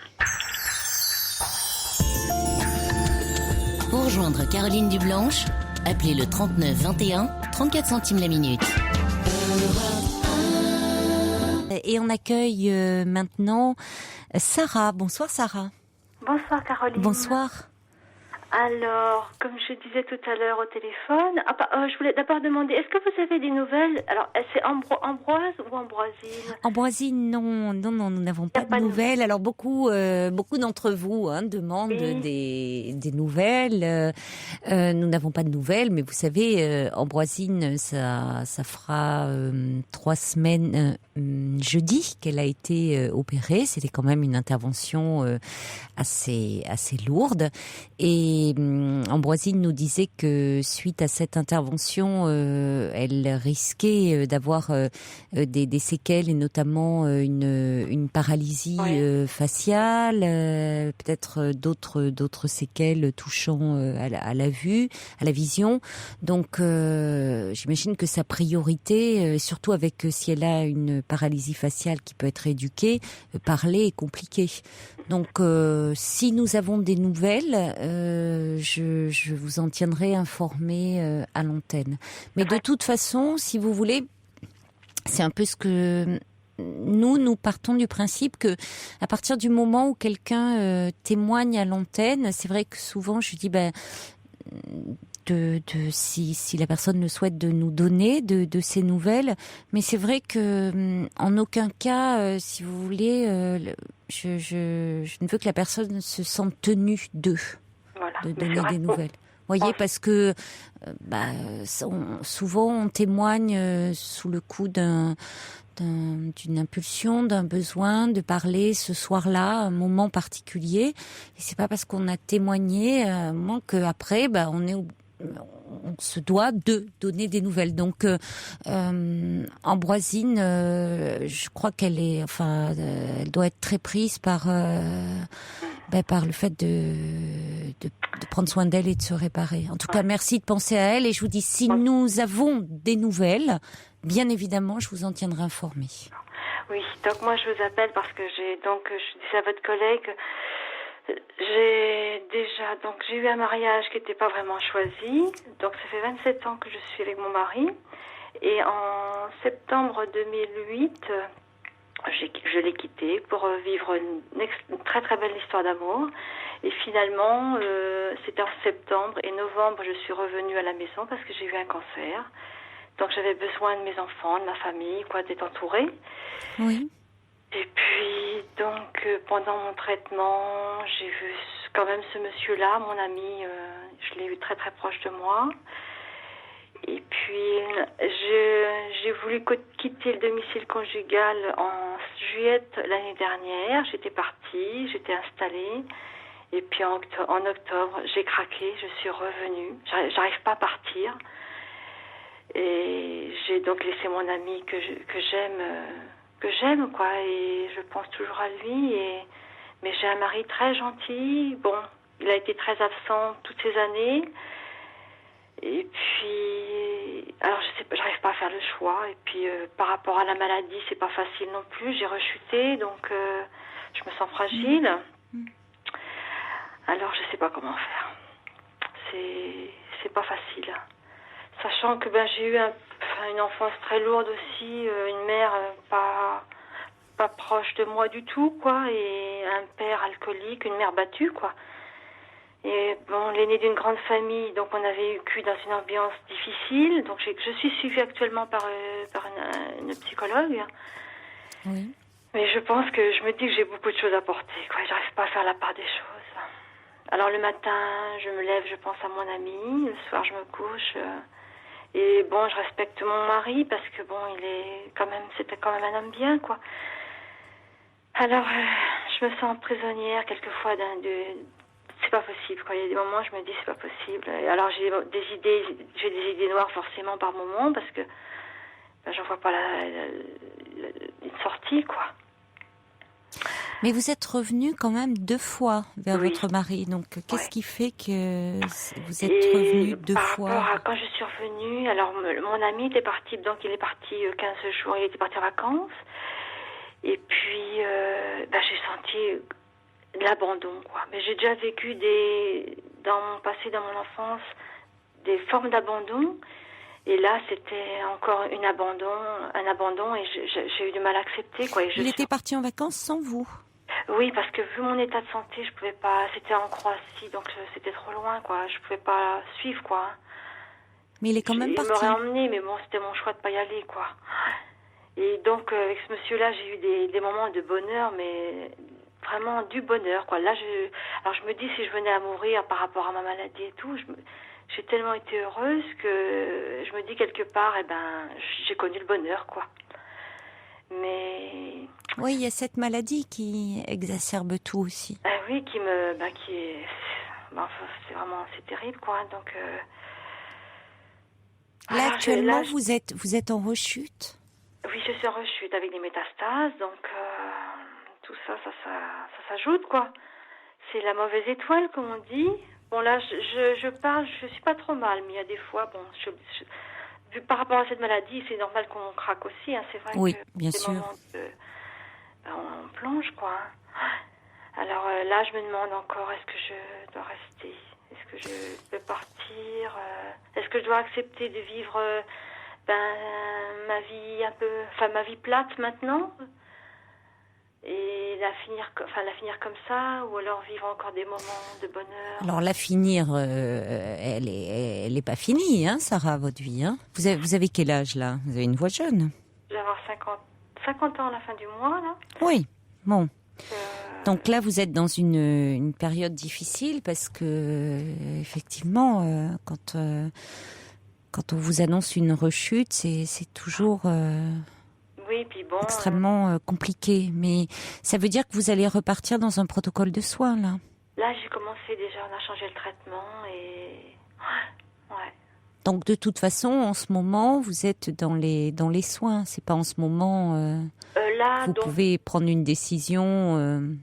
Pour rejoindre Caroline Dublanche, appelez le 39 21, 34 centimes la minute. Et on accueille maintenant Sarah. Bonsoir Sarah. Bonsoir Caroline. Bonsoir. Alors, comme je disais tout à l'heure au téléphone, je voulais d'abord demander, est-ce que vous avez des nouvelles? Alors, c'est Ambroise ou Ambroisine? Ambroisine, non, nous n'avons pas de nouvelles. Alors, beaucoup d'entre vous demandent des nouvelles. Nous n'avons pas de nouvelles, mais vous savez, Ambroisine, ça fera 3 semaines jeudi qu'elle a été opérée. C'était quand même une intervention assez lourde. Et Et Ambroisine nous disait que suite à cette intervention, elle risquait d'avoir des séquelles, et notamment une paralysie faciale, peut-être d'autres séquelles touchant à la vue, à la vision. Donc j'imagine que sa priorité, surtout avec si elle a une paralysie faciale qui peut être éduquée, parler est compliqué. Donc si nous avons des nouvelles, je vous en tiendrai informé à l'antenne. Mais de toute façon, si vous voulez, c'est un peu ce que nous partons du principe que à partir du moment où quelqu'un témoigne à l'antenne, c'est vrai que souvent je dis si la personne le souhaite, de nous donner de ces nouvelles, mais c'est vrai que en aucun cas, si vous voulez, je ne veux que la personne se sente tenue de donner des nouvelles. Vous voyez, parce que souvent on témoigne sous le coup d'une impulsion, d'un besoin de parler ce soir-là, un moment particulier. Et c'est pas parce qu'on a témoigné qu'après, on se doit de donner des nouvelles. Donc, Ambroisine, je crois qu'elle elle doit être très prise par le fait de prendre soin d'elle et de se réparer. En tout cas, merci de penser à elle. Et je vous dis, si nous avons des nouvelles, bien évidemment, je vous en tiendrai informé. Oui, donc moi je vous appelle parce que je disais à votre collègue, j'ai eu un mariage qui n'était pas vraiment choisi. Donc ça fait 27 ans que je suis avec mon mari. Et en septembre 2008, je l'ai quitté pour vivre une très très belle histoire d'amour. Et finalement, c'était en septembre et novembre, je suis revenue à la maison parce que j'ai eu un cancer. Donc j'avais besoin de mes enfants, de ma famille, d'être entourée. Oui. Et puis, donc, pendant mon traitement, j'ai vu quand même ce monsieur-là, mon ami, je l'ai eu très très proche de moi. Et puis, j'ai voulu quitter le domicile conjugal en juillet l'année dernière. J'étais partie, j'étais installée. Et puis en octobre, j'ai craqué, je suis revenue. J'arrive pas à partir. Et j'ai donc laissé mon ami que j'aime, quoi. Et je pense toujours à lui. Mais j'ai un mari très gentil. Bon, il a été très absent toutes ces années. Et puis, alors je sais pas, j'arrive pas à faire le choix. Et puis par rapport à la maladie, c'est pas facile non plus. J'ai rechuté, donc je me sens fragile. Alors je sais pas comment faire. C'est pas facile. Sachant que j'ai eu une enfance très lourde aussi, une mère pas proche de moi du tout, quoi, et un père alcoolique, une mère battue, quoi. Et bon, l'aîné d'une grande famille, donc on avait vécu dans une ambiance difficile. Donc je suis suivie actuellement par une psychologue. Oui. Mais je pense que je me dis que j'ai beaucoup de choses à porter, quoi. J'arrive pas à faire la part des choses. Alors le matin, je me lève, je pense à mon ami. Le soir, je me couche. Et bon, je respecte mon mari parce que bon, c'était quand même un homme bien, quoi. Alors, je me sens prisonnière quelquefois c'est pas possible, quoi. Il y a des moments où je me dis c'est pas possible. Et alors j'ai des idées noires forcément par moment parce que j'en vois pas une sortie, quoi. Mais vous êtes revenu quand même 2 fois vers Oui. votre mari. Donc qu'est-ce qui fait que vous êtes revenu 2 fois? Par rapport à quand je suis revenue, alors mon ami était parti, donc il est parti 15 jours, il était parti en vacances. Et puis j'ai senti de l'abandon, quoi. Mais j'ai déjà vécu dans mon passé, dans mon enfance, des formes d'abandon. Et là, c'était encore un abandon, et j'ai eu du mal à accepter, quoi. Il était parti en vacances sans vous? Oui, parce que vu mon état de santé, je pouvais pas. C'était en Croatie, donc c'était trop loin, quoi. Je pouvais pas suivre, quoi. Mais il est quand même parti. Il m'aurait emmené, mais bon, c'était mon choix de pas y aller, quoi. Et donc, avec ce monsieur-là, j'ai eu des moments de bonheur, mais vraiment du bonheur, quoi. Là, alors je me dis, si je venais à mourir par rapport à ma maladie et tout, j'ai tellement été heureuse que je me dis quelque part, j'ai connu le bonheur, quoi. Mais oui, il y a cette maladie qui exacerbe tout aussi. Oui, qui est c'est terrible, quoi. Donc, Là, alors, actuellement, vous êtes en rechute? oui, je suis en rechute avec des métastases, donc tout ça s'ajoute, quoi. C'est la mauvaise étoile, comme on dit. Bon, là, je parle, je suis pas trop mal, mais il y a des fois, bon, vu par rapport à cette maladie, c'est normal qu'on craque aussi, hein. C'est vrai Oui, que bien des sûr. moments on plonge, quoi. Alors là, je me demande encore, est-ce que je dois rester? Est-ce que je peux partir? Est-ce que je dois accepter de vivre ma vie ma vie plate maintenant? Et la finir comme ça, ou alors vivre encore des moments de bonheur. Alors la finir, elle est pas finie, hein, Sarah, votre vie. Hein. Vous avez quel âge là? Vous avez une voix jeune. Je vais avoir 50 ans à la fin du mois, là. Oui, bon. Donc là, vous êtes dans une période difficile parce que effectivement, quand on vous annonce une rechute, c'est toujours Oui, puis bon. extrêmement compliqué. Mais ça veut dire que vous allez repartir dans un protocole de soins là. Là, j'ai commencé déjà, on a changé le traitement et ouais. Donc de toute façon, en ce moment, vous êtes dans les soins. C'est pas en ce moment Là, que vous donc, pouvez prendre une décision.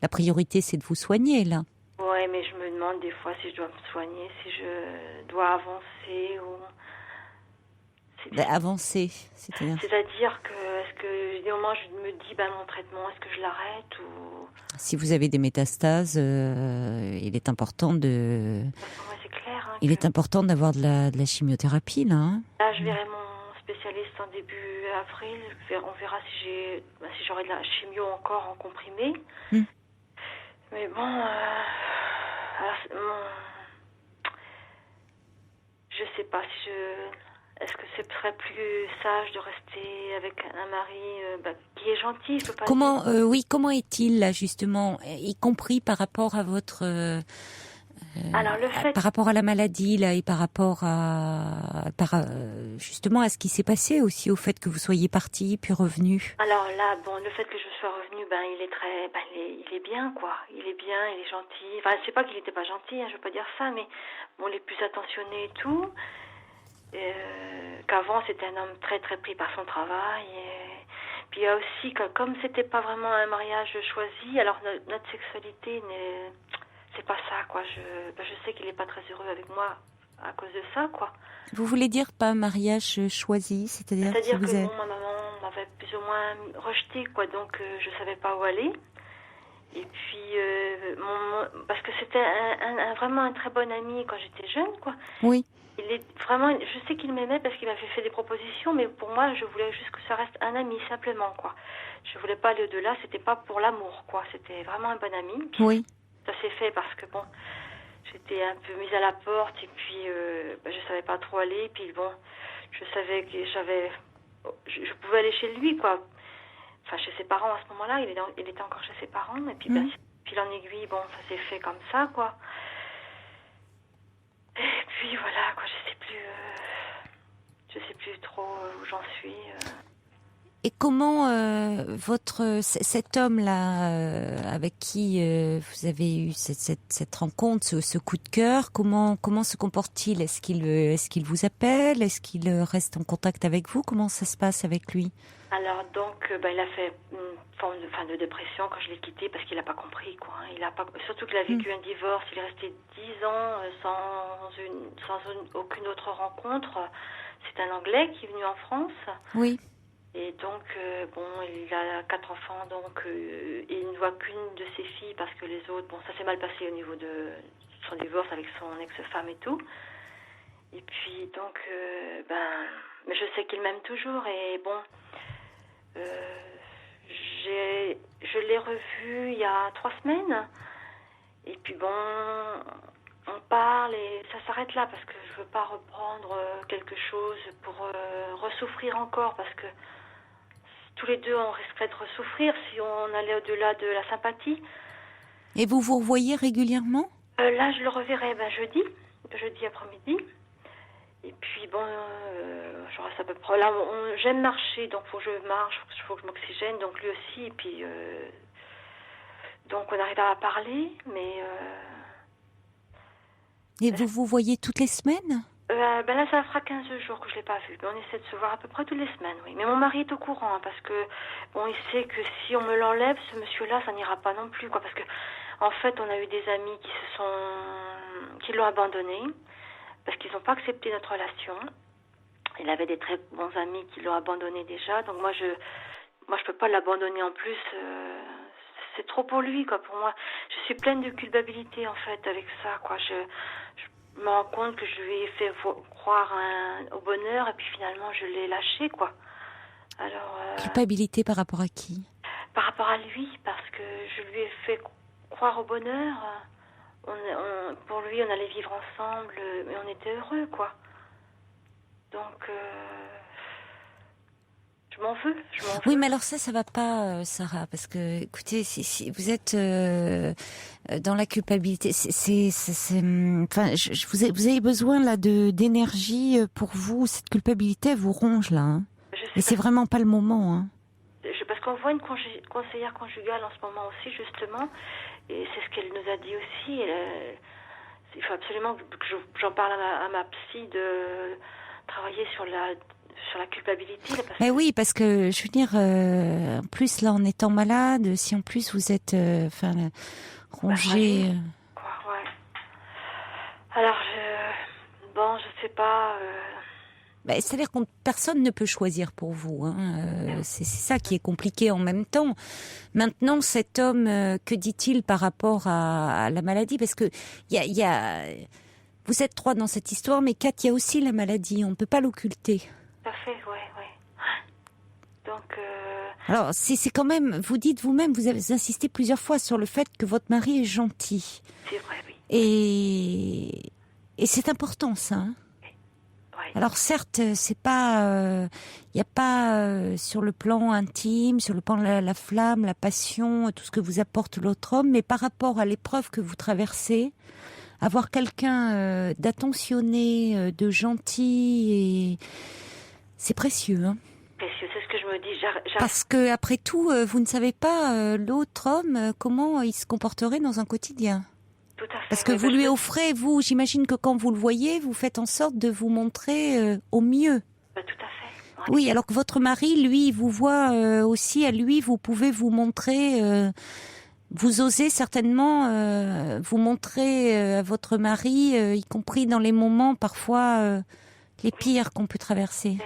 La priorité, c'est de vous soigner là. ouais, mais je me demande des fois si je dois me soigner, si je dois avancer ou. Avancer, c'est-à-dire. C'est-à-dire que est-ce que des moments je me dis mon traitement, est-ce que je l'arrête ou. Si vous avez des métastases, il est important de. Ouais, c'est clair. Hein, Il est important d'avoir de la chimiothérapie là. Hein. Là, je verrai mon spécialiste en début avril. On verra si j'aurai de la chimio encore en comprimé. Mais bon, je sais pas si est-ce que ce serait plus sage de rester avec un mari qui est gentil, je peux pas Comment, dire. comment est-il là justement, y compris par rapport à votre, Alors le fait, par rapport à la maladie là et par rapport justement à ce qui s'est passé aussi, au fait que vous soyez parti puis revenu. alors là, bon, le fait que je sois revenue, il est très, il est bien, quoi. Il est bien, il est gentil. Enfin, je sais pas qu'il était pas gentil, hein, je veux pas dire ça, mais bon, il est plus attentionné et tout. Qu'avant, c'était un homme très très pris par son travail. Puis il y a aussi que comme c'était pas vraiment un mariage choisi, alors notre sexualité c'est pas ça, quoi. Je sais qu'il est pas très heureux avec moi à cause de ça, quoi. Vous voulez dire pas mariage choisi, c'est-à-dire C'est-à-dire que que vous êtes... ma maman m'avait plus ou moins rejetée, quoi, donc je savais pas où aller. Et puis, parce que c'était vraiment un très bon ami quand j'étais jeune, quoi. Oui. Il est vraiment, je sais qu'il m'aimait parce qu'il m'avait fait des propositions, mais pour moi, je voulais juste que ça reste un ami, simplement, quoi. Je voulais pas aller au-delà, c'était pas pour l'amour, quoi. C'était vraiment un bon ami. Puis, Oui. ça s'est fait parce que, bon, j'étais un peu mise à la porte et puis je savais pas trop aller. Puis bon, je savais que je pouvais aller chez lui, quoi. Enfin, chez ses parents à ce moment-là, il était encore chez ses parents. Et puis, fil en aiguille, bon, ça s'est fait comme ça, quoi. Et puis voilà, quoi, je sais plus trop où j'en suis. Et comment cet homme-là avec qui vous avez eu cette rencontre, ce coup de cœur, comment se comporte-t-il? Est-ce qu'il vous appelle? Est-ce qu'il reste en contact avec vous? Comment ça se passe avec lui? Alors donc, il a fait une forme de dépression quand je l'ai quitté parce qu'il n'a pas compris, quoi. Surtout qu'il a vécu un divorce. Il est resté 10 ans sans aucune autre rencontre. C'est un Anglais qui est venu en France. Oui. Et donc, il a 4 enfants, donc il ne voit qu'une de ses filles parce que les autres, ça s'est mal passé au niveau de son divorce avec son ex-femme et tout. Et puis, donc, mais je sais qu'il m'aime toujours et bon, je l'ai revu il y a 3 semaines. Et puis bon, on parle et ça s'arrête là parce que je veux pas reprendre quelque chose pour ressouffrir encore parce que tous les deux, on risquerait de ressouffrir si on allait au-delà de la sympathie. Et vous vous revoyez régulièrement? Là, je le reverrai jeudi après-midi. Et puis, bon, je reste à peu près... Là, j'aime marcher, donc il faut que je marche, il faut que je m'oxygène, donc lui aussi. Et puis, donc, on arrive à parler, mais Et vous vous voyez toutes les semaines? Ben là, ça fera 15 jours que je l'ai pas vu. Mais on essaie de se voir à peu près toutes les semaines, oui. Mais mon mari est au courant, hein, parce que, bon, il sait que si on me l'enlève, ce monsieur-là, ça n'ira pas non plus, quoi. Parce que, en fait, on a eu des amis qui l'ont abandonné, parce qu'ils n'ont pas accepté notre relation. Il avait des très bons amis qui l'ont abandonné déjà, donc moi, je peux pas l'abandonner en plus, c'est trop pour lui, quoi, pour moi. Je suis pleine de culpabilité, en fait, avec ça, quoi. Je me rends compte que je lui ai fait croire au bonheur et puis finalement je l'ai lâché, quoi. Alors Culpabilité par rapport à qui? par rapport à lui, parce que je lui ai fait croire au bonheur. Pour lui, on allait vivre ensemble, mais on était heureux, quoi. Donc je m'en veux. Oui, mais alors ça va pas, Sarah, parce que, écoutez, si vous êtes dans la culpabilité, enfin, vous avez besoin là d'énergie pour vous. Cette culpabilité, elle vous ronge là, hein. Et c'est vraiment pas le moment, hein. Parce qu'on voit une conseillère conjugale en ce moment aussi, justement, et c'est ce qu'elle nous a dit aussi. Il faut absolument que j'en parle à ma psy, de travailler sur la culpabilité. Là, Mais oui, parce que je veux dire, en plus là, en étant malade, si en plus vous êtes, rongé. Ouais. Alors, je sais pas. C'est-à-dire que personne ne peut choisir pour vous, hein. C'est ça qui est compliqué en même temps. Maintenant, cet homme, que dit-il par rapport à la maladie? Parce que vous êtes 3 dans cette histoire, mais 4, il y a aussi la maladie. On ne peut pas l'occulter. Tout à fait, ouais. Donc. Alors, c'est quand même. Vous dites vous-même, vous avez insisté plusieurs fois sur le fait que votre mari est gentil. C'est vrai, oui. Et c'est important, ça, hein. Ouais. Alors certes, c'est pas, y a pas sur le plan intime, sur le plan de la flamme, la passion, tout ce que vous apporte l'autre homme, mais par rapport à l'épreuve que vous traversez, avoir quelqu'un d'attentionné, de gentil, c'est précieux, hein. Précieux, c'est ce que je me dis. Parce que après tout, vous ne savez pas l'autre homme comment il se comporterait dans un quotidien. Tout à fait. Parce que vous lui offrez, vous, j'imagine que quand vous le voyez, vous faites en sorte de vous montrer au mieux. Tout à fait. Ouais. Oui, alors que votre mari, lui, vous voit aussi, à lui, vous pouvez vous montrer, vous osez certainement vous montrer à votre mari, y compris dans les moments parfois les pires qu'on peut traverser.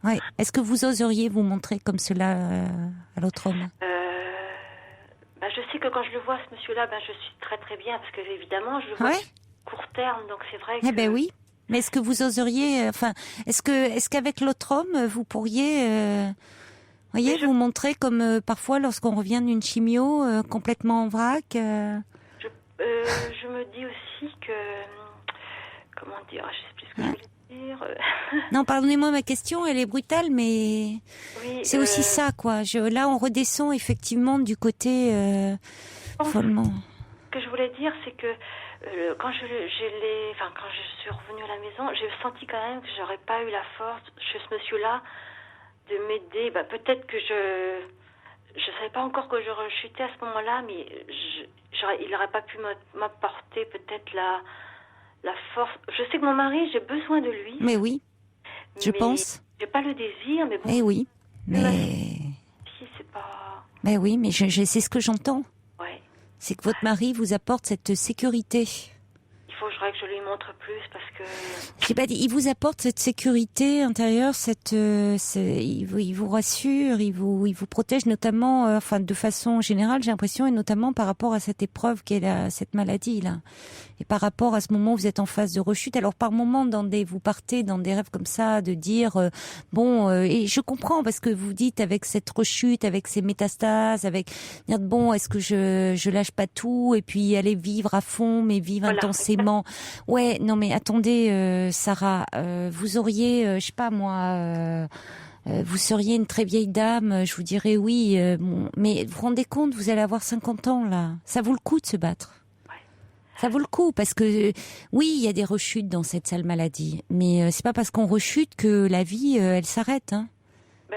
Ouais. Est-ce que vous oseriez vous montrer comme cela à l'autre homme? Je sais que quand je le vois, ce monsieur-là, je suis très très bien, parce que évidemment, je le vois court terme, donc c'est vrai que... Eh ben oui, mais est-ce que vous oseriez, est-ce qu'avec l'autre homme, vous pourriez, vous montrer comme parfois lorsqu'on revient d'une chimio, complètement en vrac Je me dis aussi que... Comment dire? Je sais plus ce que je voulais dire. Non, pardonnez-moi, ma question, elle est brutale, mais c'est aussi ça, quoi. Là, on redescend effectivement du côté follement. Ce que je voulais dire, c'est que quand je suis revenue à la maison, j'ai senti quand même que j'aurais pas eu la force chez ce monsieur-là de m'aider. Peut-être que je savais pas encore que je rechutais à ce moment-là, mais il n'aurait pas pu m'apporter peut-être la force. Je sais que mon mari, j'ai besoin de lui. Mais oui, je pense. J'ai pas le désir, mais bon. Eh oui, mais... Si, c'est pas... Mais oui, mais c'est ce que j'entends. Ouais. C'est que votre mari vous apporte cette sécurité. Il faudrait que je lui montre plus, parce que... J'ai pas dit, il vous apporte cette sécurité intérieure, il vous rassure, il vous protège notamment, de façon générale, j'ai l'impression, et notamment par rapport à cette épreuve qu'est cette maladie là, et par rapport à ce moment où vous êtes en phase de rechute. Alors par moment, vous partez dans des rêves comme ça, de dire et je comprends, parce que vous dites avec cette rechute, avec ces métastases, avec dire est-ce que je lâche pas tout et puis aller vivre à fond, mais vivre intensément. Ouais, non mais attendez, Sarah, vous auriez, je sais pas moi, vous seriez une très vieille dame, je vous dirais oui, mais vous vous rendez compte, vous allez avoir 50 ans là, ça vaut le coup de se battre. Ça vaut le coup, parce que oui, il y a des rechutes dans cette sale maladie, mais c'est pas parce qu'on rechute que la vie elle s'arrête, hein.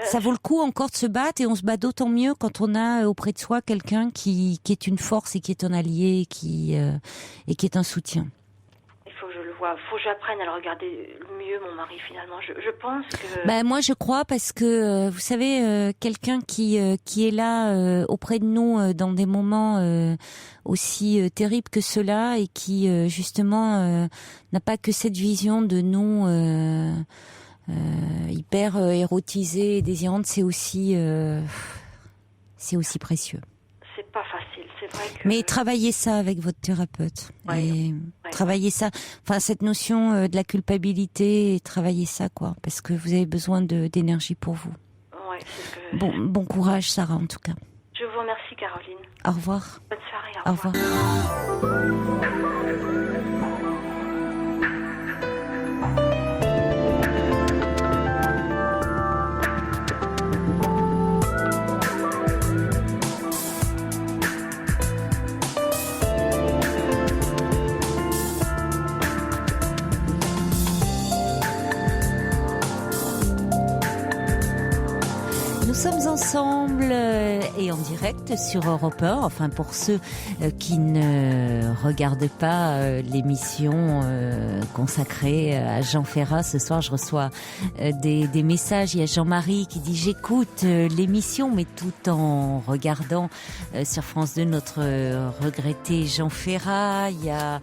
Ça vaut le coup encore de se battre, et on se bat d'autant mieux quand on a auprès de soi quelqu'un qui est une force et qui est un allié, et qui est un soutien. Il vois. Faut que j'apprenne à le regarder mieux, mon mari, finalement. Je pense que... Moi, je crois parce que, vous savez, quelqu'un qui est là auprès de nous dans des moments aussi terribles que ceux-là et qui, justement, n'a pas que cette vision de nous hyper érotisée et désirante, c'est aussi précieux. C'est pas facile, c'est vrai que... Mais travaillez ça avec votre thérapeute. Ouais. Travaillez ça. Enfin, cette notion de la culpabilité, travaillez ça, quoi. Parce que vous avez besoin d'énergie pour vous. Ouais, c'est ce que... Bon courage, Sarah, en tout cas. Je vous remercie, Caroline. Au revoir. Bonne soirée, Au revoir. Nous sommes ensemble et en direct sur Europe 1. Enfin, pour ceux qui ne regardent pas l'émission consacrée à Jean Ferrat, ce soir, je reçois des messages. Il y a Jean-Marie qui dit « J'écoute l'émission, mais tout en regardant sur France 2 notre regretté Jean Ferrat. » Il y a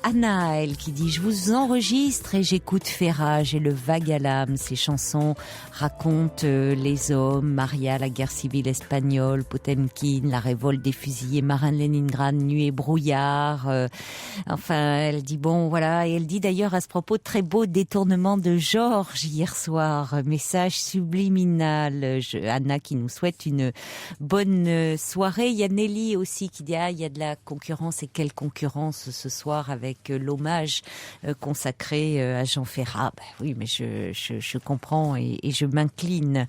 Anna, elle, qui dit « Je vous enregistre et j'écoute Ferrat. J'ai le vague à l'âme. Ces chansons racontent les hommes, Maria, la guerre civile espagnole, Potemkin, la révolte des fusillés marins de Leningrad, nuit et brouillard. Enfin, elle dit bon, voilà. Et elle dit d'ailleurs à ce propos, très beau détournement de Georges hier soir. Message subliminal. Anna qui nous souhaite une bonne soirée. Il y a Nelly aussi qui dit il y a de la concurrence. Et quelle concurrence ce soir avec l'hommage consacré à Jean Ferrat. Oui, mais je comprends et je m'incline.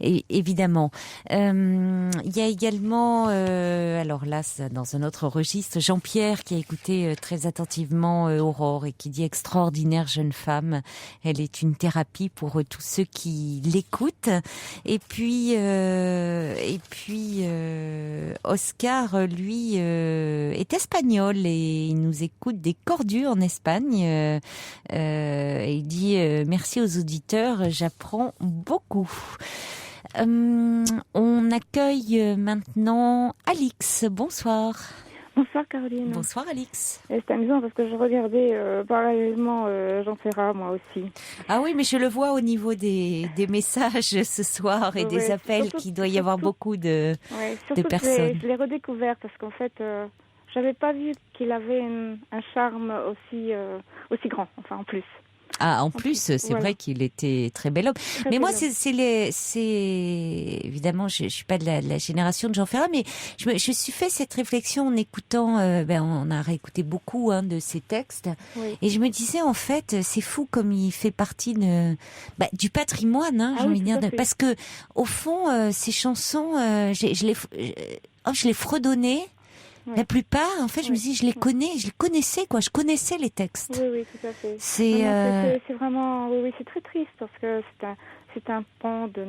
Et évidemment, il y a également, alors là, dans un autre registre, Jean-Pierre qui a écouté très attentivement Aurore et qui dit extraordinaire jeune femme. Elle est une thérapie pour tous ceux qui l'écoutent. Et puis Oscar, lui, est espagnol et il nous écoute des Cordues en Espagne. Et il dit merci aux auditeurs, j'apprends beaucoup. On accueille maintenant Alix. Bonsoir. Bonsoir Caroline. Bonsoir Alix. C'est amusant parce que je regardais parallèlement Jean Ferrat moi aussi. Ah oui, mais je le vois au niveau des messages ce soir et des appels surtout, qu'il doit y avoir beaucoup de personnes. Je l'ai redécouvert parce qu'en fait, j'avais pas vu qu'il avait un charme aussi grand, enfin en plus. Ah, en plus, c'est vrai qu'il était très bel homme. Mais moi, c'est évidemment, je suis pas de la génération de Jean Ferrat, mais je suis fait cette réflexion en écoutant, on a réécouté beaucoup de ses textes, et je me disais en fait, c'est fou comme il fait partie du patrimoine, j'ai envie de dire, parce que au fond, ces chansons, je les fredonnais. La plupart, en fait, je me dis, je les connaissais, quoi. Je connaissais les textes. Oui, tout à fait. C'est vraiment, c'est très triste parce que c'est un pan de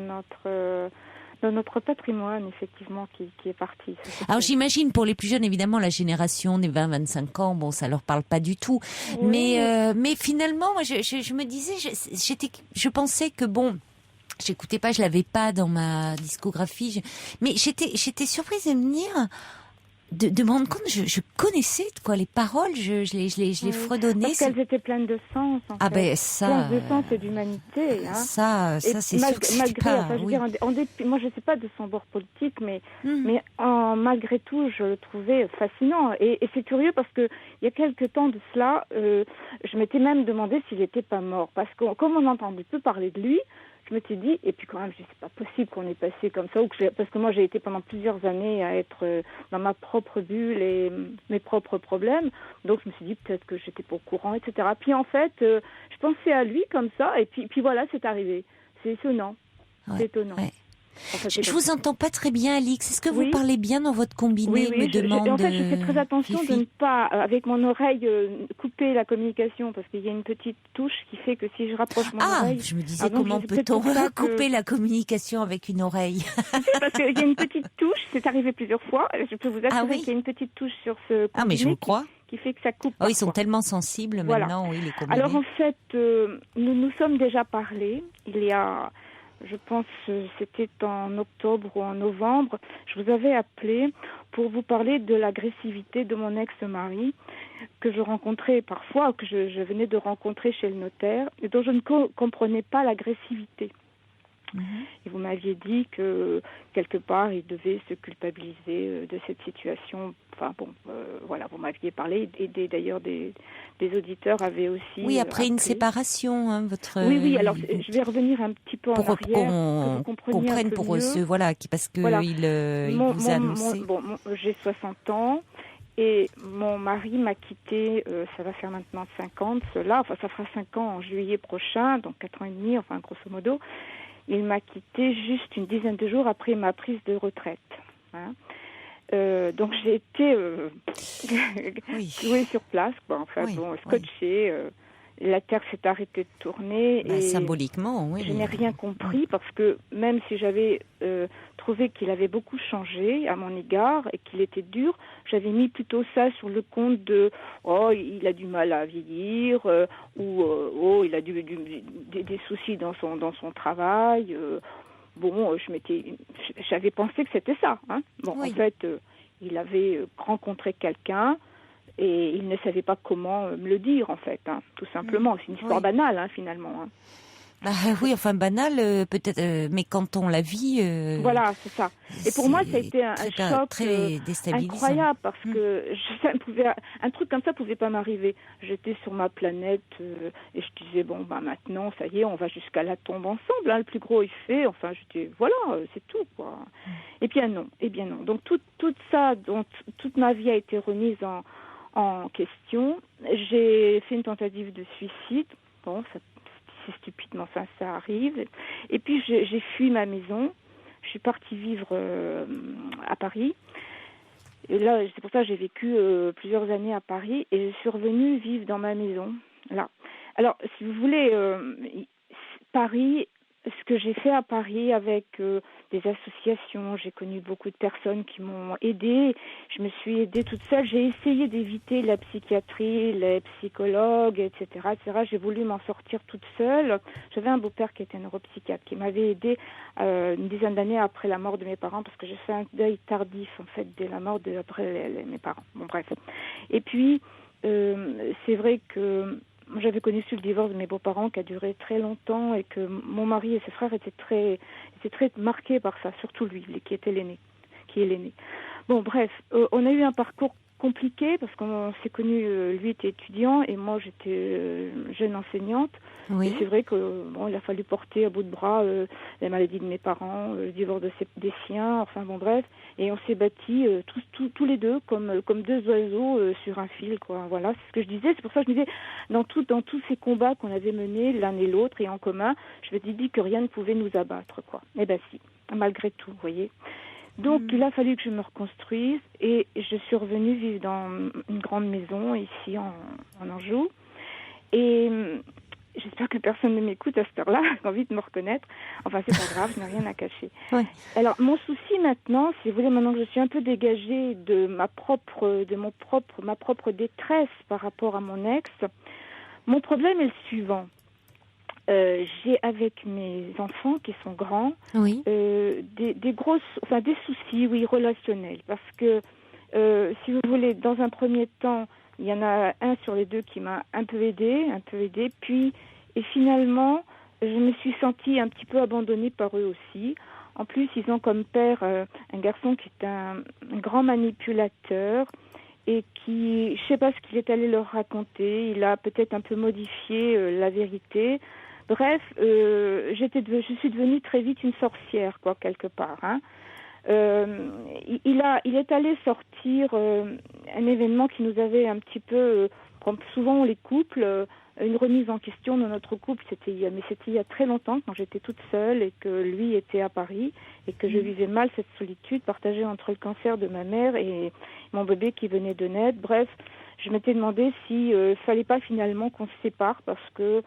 notre patrimoine, effectivement, qui est parti. Alors, j'imagine, pour les plus jeunes, évidemment, la génération des 20-25 ans, bon, ça leur parle pas du tout. Oui. Mais finalement, moi, je me disais, je pensais que bon, j'écoutais pas, je l'avais pas dans ma discographie, mais j'étais surprise de me dire, de me rendre compte, je connaissais quoi les paroles, je les fredonnais. Parce qu'elles étaient pleines de sens. En fait. Ça. Pleines de sens et d'humanité. Ça, c'est sûr que c'est pas. Moi, je sais pas de son bord politique, mais malgré tout, je le trouvais fascinant. Et c'est curieux parce que il y a quelques temps de cela, je m'étais même demandé s'il n'était pas mort, parce que comme on entendait peu parler de lui. Je m'étais dit, et puis quand même, c'est pas possible qu'on ait passé comme ça, parce que moi j'ai été pendant plusieurs années à être dans ma propre bulle et mes propres problèmes, donc je me suis dit peut-être que j'étais pas au courant, etc. Puis en fait, je pensais à lui comme ça, et puis voilà, c'est arrivé. C'est étonnant. C'est étonnant. Ouais. En fait, je vous entends pas très bien, Alix. Est-ce que vous parlez bien dans votre combiné? Oui, en fait, je fais très attention de ne pas, avec mon oreille, couper la communication, parce qu'il y a une petite touche qui fait que si je rapproche mon oreille... je me disais, comment peut-on couper la communication avec une oreille? Parce qu'il y a une petite touche, c'est arrivé plusieurs fois, je peux vous assurer qu'il y a une petite touche sur ce combiné mais je vous crois. qui fait que ça coupe. Ils sont tellement sensibles maintenant, oui, les combinés. Alors en fait, nous nous sommes déjà parlé. Il y a, je pense, c'était en octobre ou en novembre. Je vous avais appelé pour vous parler de l'agressivité de mon ex-mari que je rencontrais parfois, que je venais de rencontrer chez le notaire, et dont je ne comprenais pas l'agressivité. Et vous m'aviez dit que quelque part il devait se culpabiliser de cette situation. Enfin bon, voilà, vous m'aviez parlé et d'ailleurs des auditeurs avaient aussi. Oui, après une séparation, votre. Oui. Alors je vais revenir un petit peu en arrière qu'on comprenne pour ceux parce que il vous a annoncé. J'ai 60 ans. Et mon mari m'a quitté, ça va faire maintenant 5 ans de cela, ça fera 5 ans en juillet prochain, donc 4 ans et demi, grosso modo. Il m'a quitté juste une dizaine de jours après ma prise de retraite. Donc j'ai été clouée sur place, scotchée. La Terre s'est arrêtée de tourner. Et symboliquement, oui. Je n'ai rien compris parce que même si j'avais trouvé qu'il avait beaucoup changé à mon égard et qu'il était dur, j'avais mis plutôt ça sur le compte de il a du mal à vieillir ou il a des soucis dans son travail. J'avais pensé que c'était ça. En fait, il avait rencontré quelqu'un. Et il ne savait pas comment me le dire, en fait, tout simplement. C'est une histoire banale, finalement. Banale, peut-être, mais quand on la vit... Voilà, c'est ça. Et pour moi, ça a été un choc très déstabilisant. Incroyable, parce que un truc comme ça ne pouvait pas m'arriver. J'étais sur ma planète et je disais, maintenant, ça y est, on va jusqu'à la tombe ensemble. Le plus gros est fait. Je dis, voilà, c'est tout, quoi. Et bien non. Donc, tout ça, toute ma vie a été remise en question. J'ai fait une tentative de suicide. C'est stupide, mais ça arrive. Et puis j'ai fui ma maison. Je suis partie vivre à Paris. Et là, c'est pour ça que j'ai vécu plusieurs années à Paris. Et je suis revenue vivre dans ma maison. Là. Alors, si vous voulez, Paris, ce que j'ai fait à Paris avec des associations, j'ai connu beaucoup de personnes qui m'ont aidée. Je me suis aidée toute seule. J'ai essayé d'éviter la psychiatrie, les psychologues, etc. J'ai voulu m'en sortir toute seule. J'avais un beau-père qui était neuropsychiatre, qui m'avait aidée une dizaine d'années après la mort de mes parents, parce que j'ai fait un deuil tardif, en fait, dès la mort après mes parents. Bon, bref. Et puis, c'est vrai que j'avais connu le divorce de mes beaux-parents qui a duré très longtemps et que mon mari et ses frères étaient très marqués par ça, surtout lui, qui est l'aîné. Bon, bref, on a eu un parcours compliqué parce qu'on s'est connus, lui était étudiant et moi j'étais jeune enseignante. Oui. Et c'est vrai il a fallu porter à bout de bras la maladie de mes parents, le divorce des siens, bref. Et on s'est battus tous les deux comme deux oiseaux sur un fil, quoi. Voilà, c'est ce que je disais. C'est pour ça que je me disais, dans tous ces combats qu'on avait menés l'un et l'autre et en commun, je me suis dit que rien ne pouvait nous abattre, quoi. Eh ben si, malgré tout, vous voyez. Donc, il a fallu que je me reconstruise et je suis revenue vivre dans une grande maison ici en Anjou. Et j'espère que personne ne m'écoute à cette heure-là, j'ai envie de me reconnaître. C'est pas grave, je n'ai rien à cacher. Ouais. Alors, mon souci maintenant, si vous voulez, maintenant que je suis un peu dégagée de ma propre détresse par rapport à mon ex, mon problème est le suivant. J'ai avec mes enfants qui sont grands des soucis relationnels parce que si vous voulez, dans un premier temps il y en a un sur les deux qui m'a un peu aidée puis et finalement je me suis sentie un petit peu abandonnée par eux aussi. En plus ils ont comme père un garçon qui est un grand manipulateur et qui, je sais pas ce qu'il est allé leur raconter, il a peut-être un peu modifié la vérité. Bref, je suis devenue très vite une sorcière, quoi, quelque part. Il est allé sortir un événement qui nous avait un petit peu, comme souvent les couples, une remise en question de notre couple. C'était il y a très longtemps, quand j'étais toute seule et que lui était à Paris et que je vivais mal cette solitude partagée entre le cancer de ma mère et mon bébé qui venait de naître. Bref, je m'étais demandé s'il fallait pas finalement qu'on se sépare parce que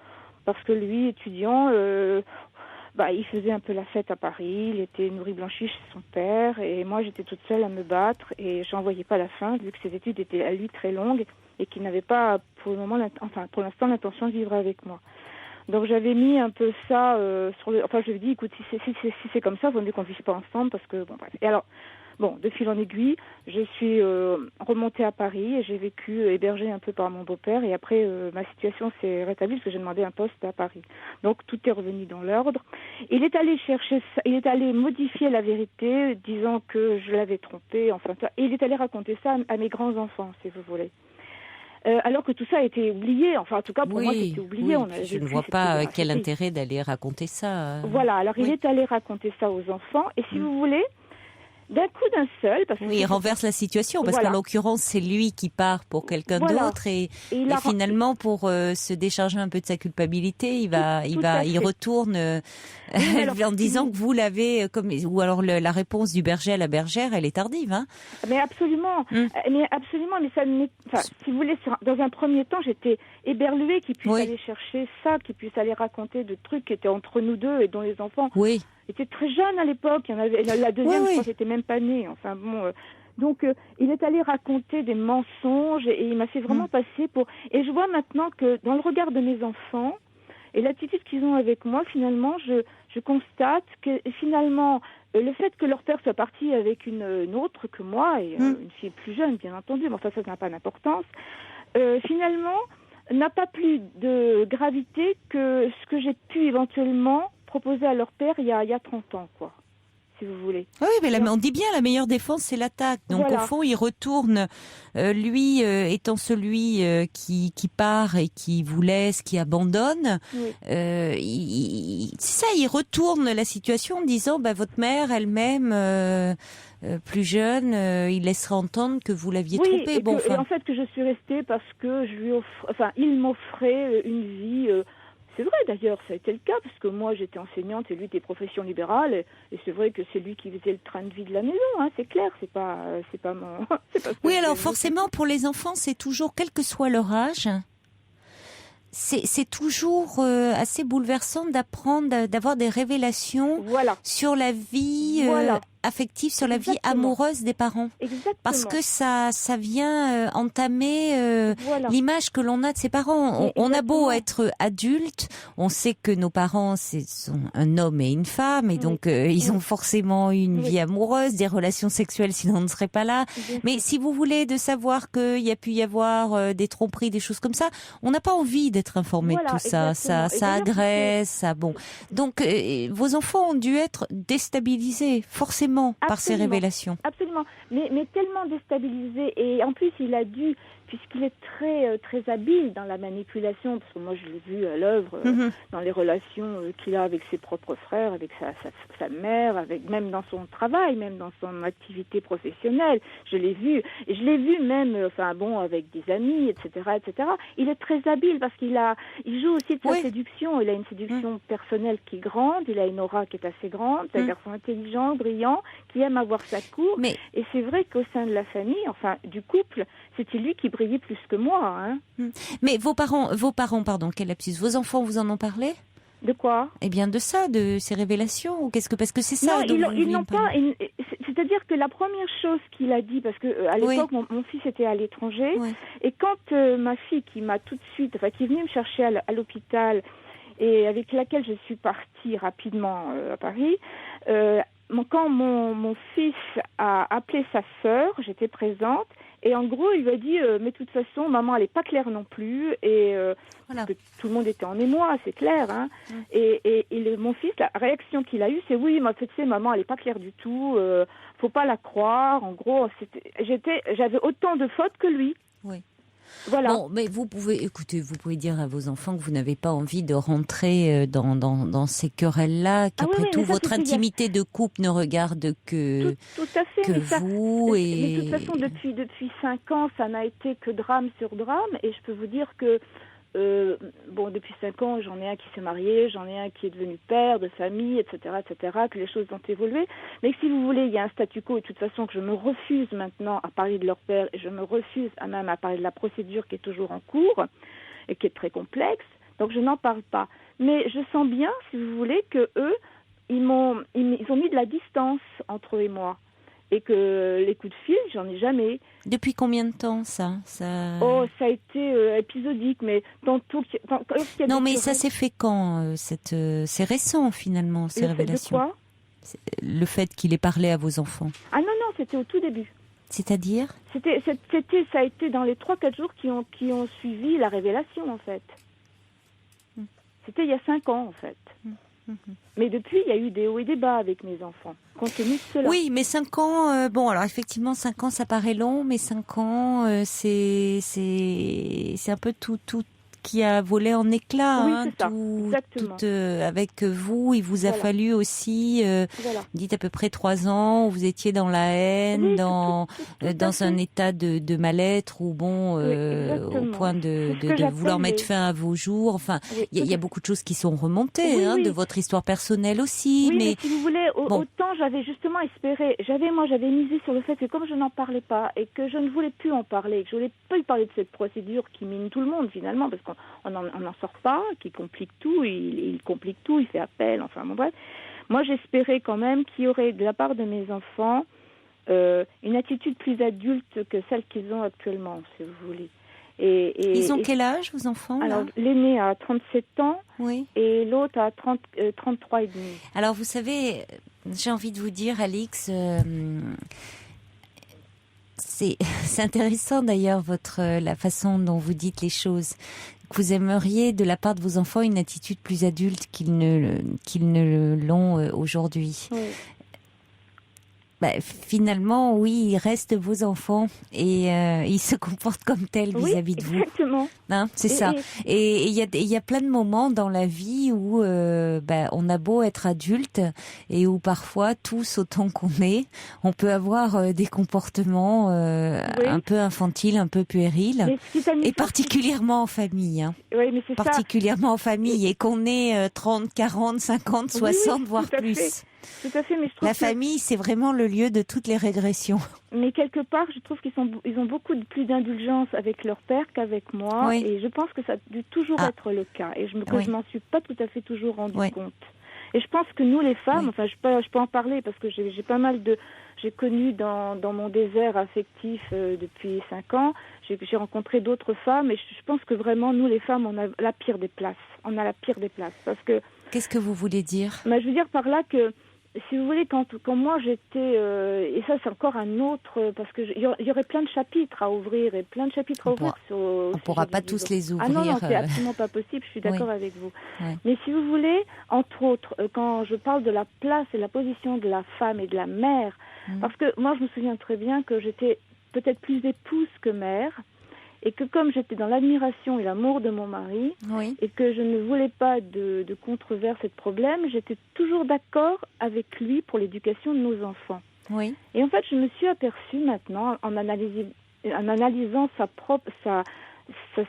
lui, étudiant, il faisait un peu la fête à Paris, il était nourri blanchi chez son père, et moi j'étais toute seule à me battre, et j'en voyais pas la fin, vu que ses études étaient à lui très longues, et qui n'avait pas pour l'instant l'intention de vivre avec moi. Donc j'avais mis un peu ça je lui ai dit, écoute, si c'est comme ça, il vaut mieux qu'on ne vive pas ensemble, parce que bon bref. Et alors, de fil en aiguille, je suis remontée à Paris et j'ai vécu hébergée un peu par mon beau-père, et après ma situation s'est rétablie parce que j'ai demandé un poste à Paris. Donc tout est revenu dans l'ordre. Il est allé modifier la vérité, disant que je l'avais trompé, et il est allé raconter ça à mes grands-enfants, si vous voulez. Alors que tout ça a été oublié, en tout cas pour moi c'était oublié. Je ne vois pas quel intérêt d'aller raconter ça. Voilà, alors il est allé raconter ça aux enfants, et si vous voulez, d'un coup d'un seul... il renverse la situation, parce qu'en l'occurrence, c'est lui qui part pour quelqu'un d'autre, et finalement, pour se décharger un peu de sa culpabilité, il retourne en disant que vous l'avez... Ou alors la réponse du berger à la bergère, elle est tardive. Hein. Mais absolument, mais ça si vous voulez, dans un premier temps, j'étais éberluée qu'il puisse aller chercher ça, qu'il puisse aller raconter de trucs qui étaient entre nous deux et dont les enfants... J'étais très jeune à l'époque. Il y en avait la deuxième, je crois que j'étais même pas née. Donc il est allé raconter des mensonges et il m'a fait vraiment passer pour. Et je vois maintenant que dans le regard de mes enfants et l'attitude qu'ils ont avec moi, finalement, je constate que finalement le fait que leur père soit parti avec une autre que moi et une fille plus jeune, bien entendu, mais ça n'a pas d'importance. Finalement, n'a pas plus de gravité que ce que j'ai pu éventuellement proposer à leur père il y a 30 ans, quoi, si vous voulez. Oui, mais on dit bien, la meilleure défense, c'est l'attaque. Donc, au fond, il retourne, lui étant celui qui part et qui vous laisse, qui abandonne. Il retourne la situation en disant, votre mère, elle-même... plus jeune, il laissera entendre que vous l'aviez trompé. Et en fait que je suis restée parce que il m'offrait une vie. C'est vrai d'ailleurs, ça a été le cas parce que moi j'étais enseignante et lui était profession libérale et c'est vrai que c'est lui qui faisait le train de vie de la maison. C'est clair, c'est pas mon. Oui, alors forcément pour les enfants, c'est toujours, quel que soit leur âge. C'est toujours assez bouleversant d'apprendre, d'avoir des révélations sur la vie affective, sur la vie amoureuse des parents. Exactement. Parce que ça vient entamer l'image que l'on a de ses parents. On a beau être adulte, on sait que nos parents sont un homme et une femme, et donc ils ont forcément une vie amoureuse, des relations sexuelles, sinon on ne serait pas là. Mais si vous voulez de savoir qu'il y a pu y avoir des tromperies, des choses comme ça, on n'a pas envie d'être informé de tout ça. Ça agresse, Donc vos enfants ont dû être déstabilisés, forcément. Par ces révélations. Absolument, mais tellement déstabilisé, et en plus il a dû, puisqu'il est très très habile dans la manipulation, parce que moi je l'ai vu à l'œuvre dans les relations qu'il a avec ses propres frères, avec sa mère, même dans son travail, même dans son activité professionnelle, je l'ai vu même, avec des amis, etc. Il est très habile parce il joue aussi de sa séduction. Il a une séduction personnelle qui est grande, il a une aura qui est assez grande, c'est un garçon intelligent, brillant, qui aime avoir sa cour. Et c'est vrai qu'au sein de la famille, du couple, c'était lui qui brillait plus que moi. Mais vos parents, quel lapsus, vos enfants vous en ont parlé ? De quoi ? Eh bien de ça, de ces révélations, ou parce que c'est ça. Non, ils n'ont pas. C'est-à-dire que la première chose qu'il a dit, parce que à l'époque mon fils était à l'étranger, et quand ma fille qui est venue me chercher à l'hôpital et avec laquelle je suis partie rapidement à Paris. Quand mon fils a appelé sa sœur, j'étais présente, et en gros, il lui a dit mais de toute façon, maman, elle n'est pas claire non plus, et parce que tout le monde était en émoi, c'est clair. Et mon fils, la réaction qu'il a eue, c'est oui, mais tu sais, maman, elle n'est pas claire du tout, faut pas la croire. En gros, j'avais autant de fautes que lui. Oui. Voilà. Bon, mais vous pouvez dire à vos enfants que vous n'avez pas envie de rentrer dans ces querelles-là, qu'après tout, votre intimité de couple ne regarde que tout à fait, vous. Mais de toute façon, depuis 5 ans, ça n'a été que drame sur drame, et je peux vous dire que depuis 5 ans, j'en ai un qui s'est marié, j'en ai un qui est devenu père de famille, etc., que les choses ont évolué. Mais si vous voulez, il y a un statu quo, et de toute façon, que je me refuse maintenant à parler de leur père, et je me refuse même à parler de la procédure qui est toujours en cours, et qui est très complexe, donc je n'en parle pas. Mais je sens bien, si vous voulez, que eux, ils ont mis de la distance entre eux et moi. Et que les coups de fil, j'en ai jamais. Depuis combien de temps ça Oh, ça a été épisodique, mais tantôt... Non, mais ça s'est fait quand c'est récent finalement, ces révélations. De quoi ? Le fait qu'il ait parlé à vos enfants. Ah non, c'était au tout début. C'est-à-dire ? Ça a été dans les 3-4 jours qui ont suivi la révélation, en fait. C'était il y a 5 ans, en fait. Mais depuis, il y a eu des hauts et des bas avec mes enfants, compte tenu de cela. Oui, mais 5 ans, alors effectivement, 5 ans, ça paraît long, mais 5 ans, c'est un peu tout qui a volé en éclats, oui, hein, c'est ça. Exactement. Avec vous, il vous a fallu aussi, dites à peu près 3 ans, où vous étiez dans la haine, oui, dans un état de mal-être, ou au point de vouloir mettre fin à vos jours. Enfin, il y a beaucoup de choses qui sont remontées, de votre histoire personnelle aussi. Oui, mais si vous voulez, autant j'avais justement espéré, j'avais misé sur le fait que comme je n'en parlais pas et que je ne voulais plus en parler, que je voulais pas parler de cette procédure qui mine tout le monde finalement, parce qu'on n'en sort pas, qui complique tout, il complique tout, il fait appel, enfin bon bref. Moi j'espérais quand même qu'il y aurait de la part de mes enfants une attitude plus adulte que celle qu'ils ont actuellement, si vous voulez. Ils ont quel âge, vos enfants là ? Alors, l'aîné a 37 ans et l'autre a 33 et demi. Alors, vous savez, j'ai envie de vous dire, Alix, c'est intéressant d'ailleurs la façon dont vous dites les choses. Vous aimeriez, de la part de vos enfants, une attitude plus adulte qu'ils ne l'ont aujourd'hui. Oui. Finalement, oui, ils restent vos enfants et ils se comportent comme tels vis-à-vis de vous. Exactement. C'est ça. Et il y a plein de moments dans la vie où on a beau être adulte et où parfois, tous autant qu'on est, on peut avoir des comportements un peu infantiles, un peu puérils, et particulièrement en famille. Oui, mais c'est particulièrement en famille, et qu'on ait 30, 40, 50, 60, voire plus. Tout à fait, mais je trouve la famille, c'est vraiment le lieu de toutes les régressions. Mais quelque part, je trouve ils ont beaucoup plus d'indulgence avec leur père qu'avec moi, et je pense que ça a dû toujours être le cas, et je m'en suis pas tout à fait toujours rendu compte. Et je pense que nous, les femmes, enfin, je peux en parler parce que j'ai connu dans mon désert affectif depuis 5 ans, j'ai rencontré d'autres femmes, et je pense que vraiment, nous, les femmes, on a la pire des places. On a la pire des places, parce que... Qu'est-ce que vous voulez dire ? Je veux dire par là que, si vous voulez, quand moi j'étais... et ça, c'est encore un autre... Parce qu'il y aurait plein de chapitres à ouvrir, et plein de chapitres à ouvrir sur... On ne pourra pas tous les ouvrir. Ah non, c'est absolument pas possible, je suis d'accord avec vous. Ouais. Mais si vous voulez, entre autres, quand je parle de la place et la position de la femme et de la mère, parce que moi, je me souviens très bien que j'étais peut-être plus épouse que mère, et que comme j'étais dans l'admiration et l'amour de mon mari, et que je ne voulais pas de controverse et de problème, j'étais toujours d'accord avec lui pour l'éducation de nos enfants. Oui. Et en fait, je me suis aperçue maintenant, en analysant sa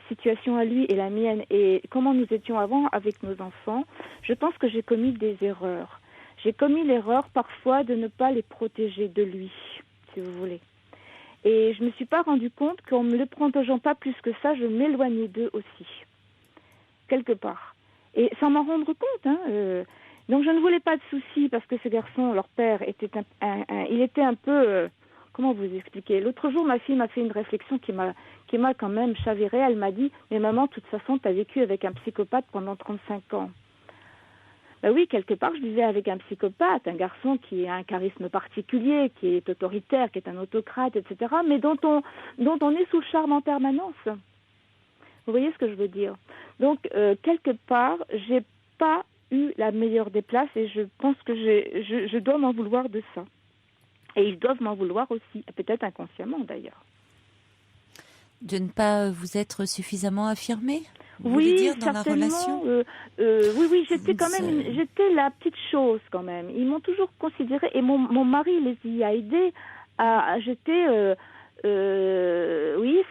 situation à lui et la mienne, et comment nous étions avant avec nos enfants, je pense que j'ai commis des erreurs. J'ai commis l'erreur parfois de ne pas les protéger de lui, si vous voulez. Et je ne me suis pas rendu compte qu'en ne les protégeant pas plus que ça, je m'éloignais d'eux aussi, quelque part. Et sans m'en rendre compte, donc je ne voulais pas de soucis parce que ces garçons, leur père, il était un peu... comment vous expliquer ? L'autre jour, ma fille m'a fait une réflexion qui m'a quand même chavirée. Elle m'a dit « Mais maman, de toute façon, tu as vécu avec un psychopathe pendant 35 ans. » Ben oui, quelque part, je vivais avec un psychopathe, un garçon qui a un charisme particulier, qui est autoritaire, qui est un autocrate, etc., mais dont on est sous le charme en permanence. Vous voyez ce que je veux dire ? Donc, quelque part, j'ai pas eu la meilleure des places, et je pense que je dois m'en vouloir de ça. Et ils doivent m'en vouloir aussi, peut-être inconsciemment d'ailleurs. De ne pas vous être suffisamment affirmée ? Oui, dire, dans la relation oui, j'étais la petite chose quand même. Ils m'ont toujours considérée, et mon mari les y a aidés. J'étais,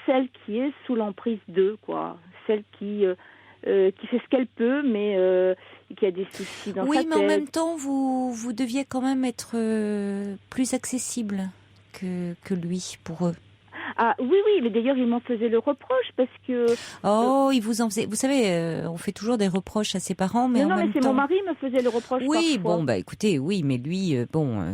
celle qui est sous l'emprise d'eux, quoi. Celle qui fait ce qu'elle peut, mais qui a des soucis dans sa tête. Oui, mais en même temps, vous deviez quand même être plus accessible que lui pour eux. Ah oui, mais d'ailleurs, ils m'en faisaient le reproche parce que... Oh, ils vous en faisaient... Vous savez, on fait toujours des reproches à ses parents, mais non, mais c'est mon mari me faisait le reproche Oui, parfois. bon, écoutez, oui, mais lui,